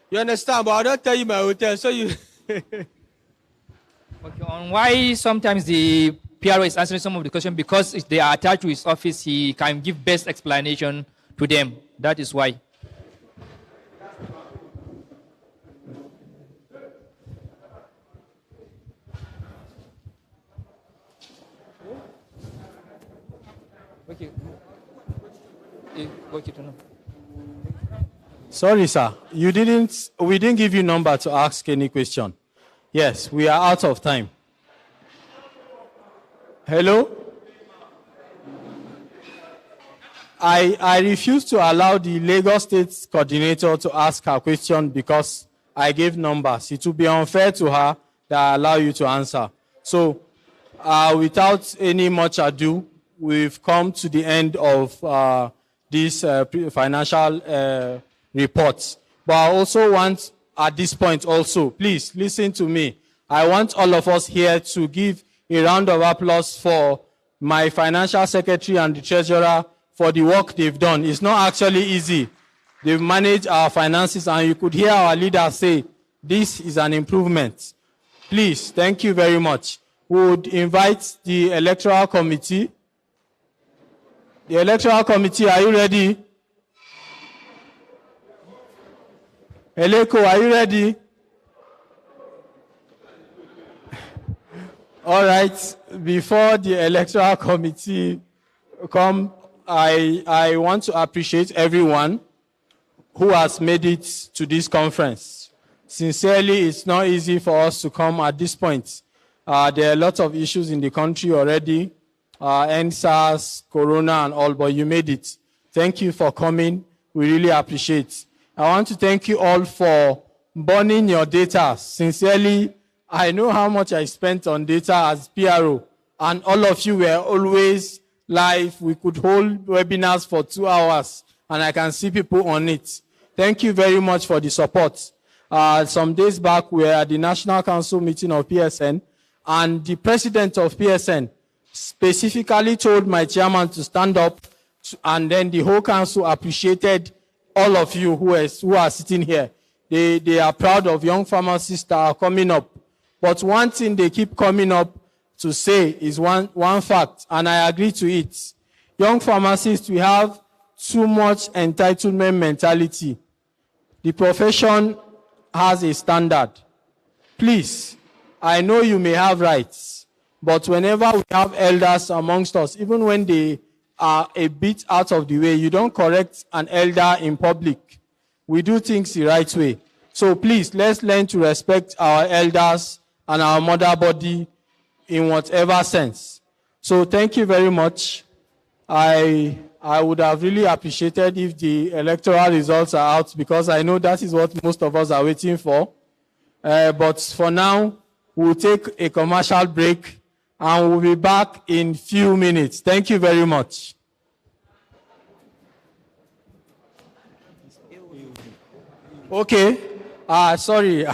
You understand? But I'll not tell you my hotel, so you... Okay, on why sometimes the PRO is answering some of the questions, because if they are attached to his office, he can give best explanation to them. That is why. Okay. Sorry, sir. We didn't give you number to ask any question. Yes, we are out of time. Hello? I refuse to allow the Lagos State coordinator to ask her question because I gave numbers. It would be unfair to her that I allow you to answer. So, without any much ado, we've come to the end of this financial report. But I also want, at this point also, please listen to me. I want all of us here to give a round of applause for my financial secretary and the treasurer for the work they've done. It's not actually easy. They've managed our finances, and you could hear our leader say, this is an improvement. Please, thank you very much. We would invite the electoral committee. The electoral committee, are you ready? Eleko, are you ready? All right. Before the electoral committee come, I want to appreciate everyone who has made it to this conference. Sincerely, it's not easy for us to come at this point. There are a lot of issues in the country already, NSAS, Corona and all, but you made it. Thank you for coming. We really appreciate. I want to thank you all for burning your data. Sincerely, I know how much I spent on data as PRO, and all of you were always live. We could hold webinars for 2 hours, and I can see people on it. Thank you very much for the support. Some days back, we were at the National Council meeting of PSN, and the president of PSN specifically told my chairman to stand up, and then the whole council appreciated all of you who are sitting here. They are proud of young pharmacists that are coming up. But one thing they keep coming up to say is one fact, and I agree to it. Young pharmacists, we have too much entitlement mentality. The profession has a standard. Please, I know you may have rights, but whenever we have elders amongst us, even when they are a bit out of the way, you don't correct an elder in public. We do things the right way. So please, let's learn to respect our elders and our mother body in whatever sense. So thank you very much. I would have really appreciated if the electoral results are out, because I know that is what most of us are waiting for. But for now, we'll take a commercial break and we'll be back in few minutes. Thank you very much. Okay. Sorry.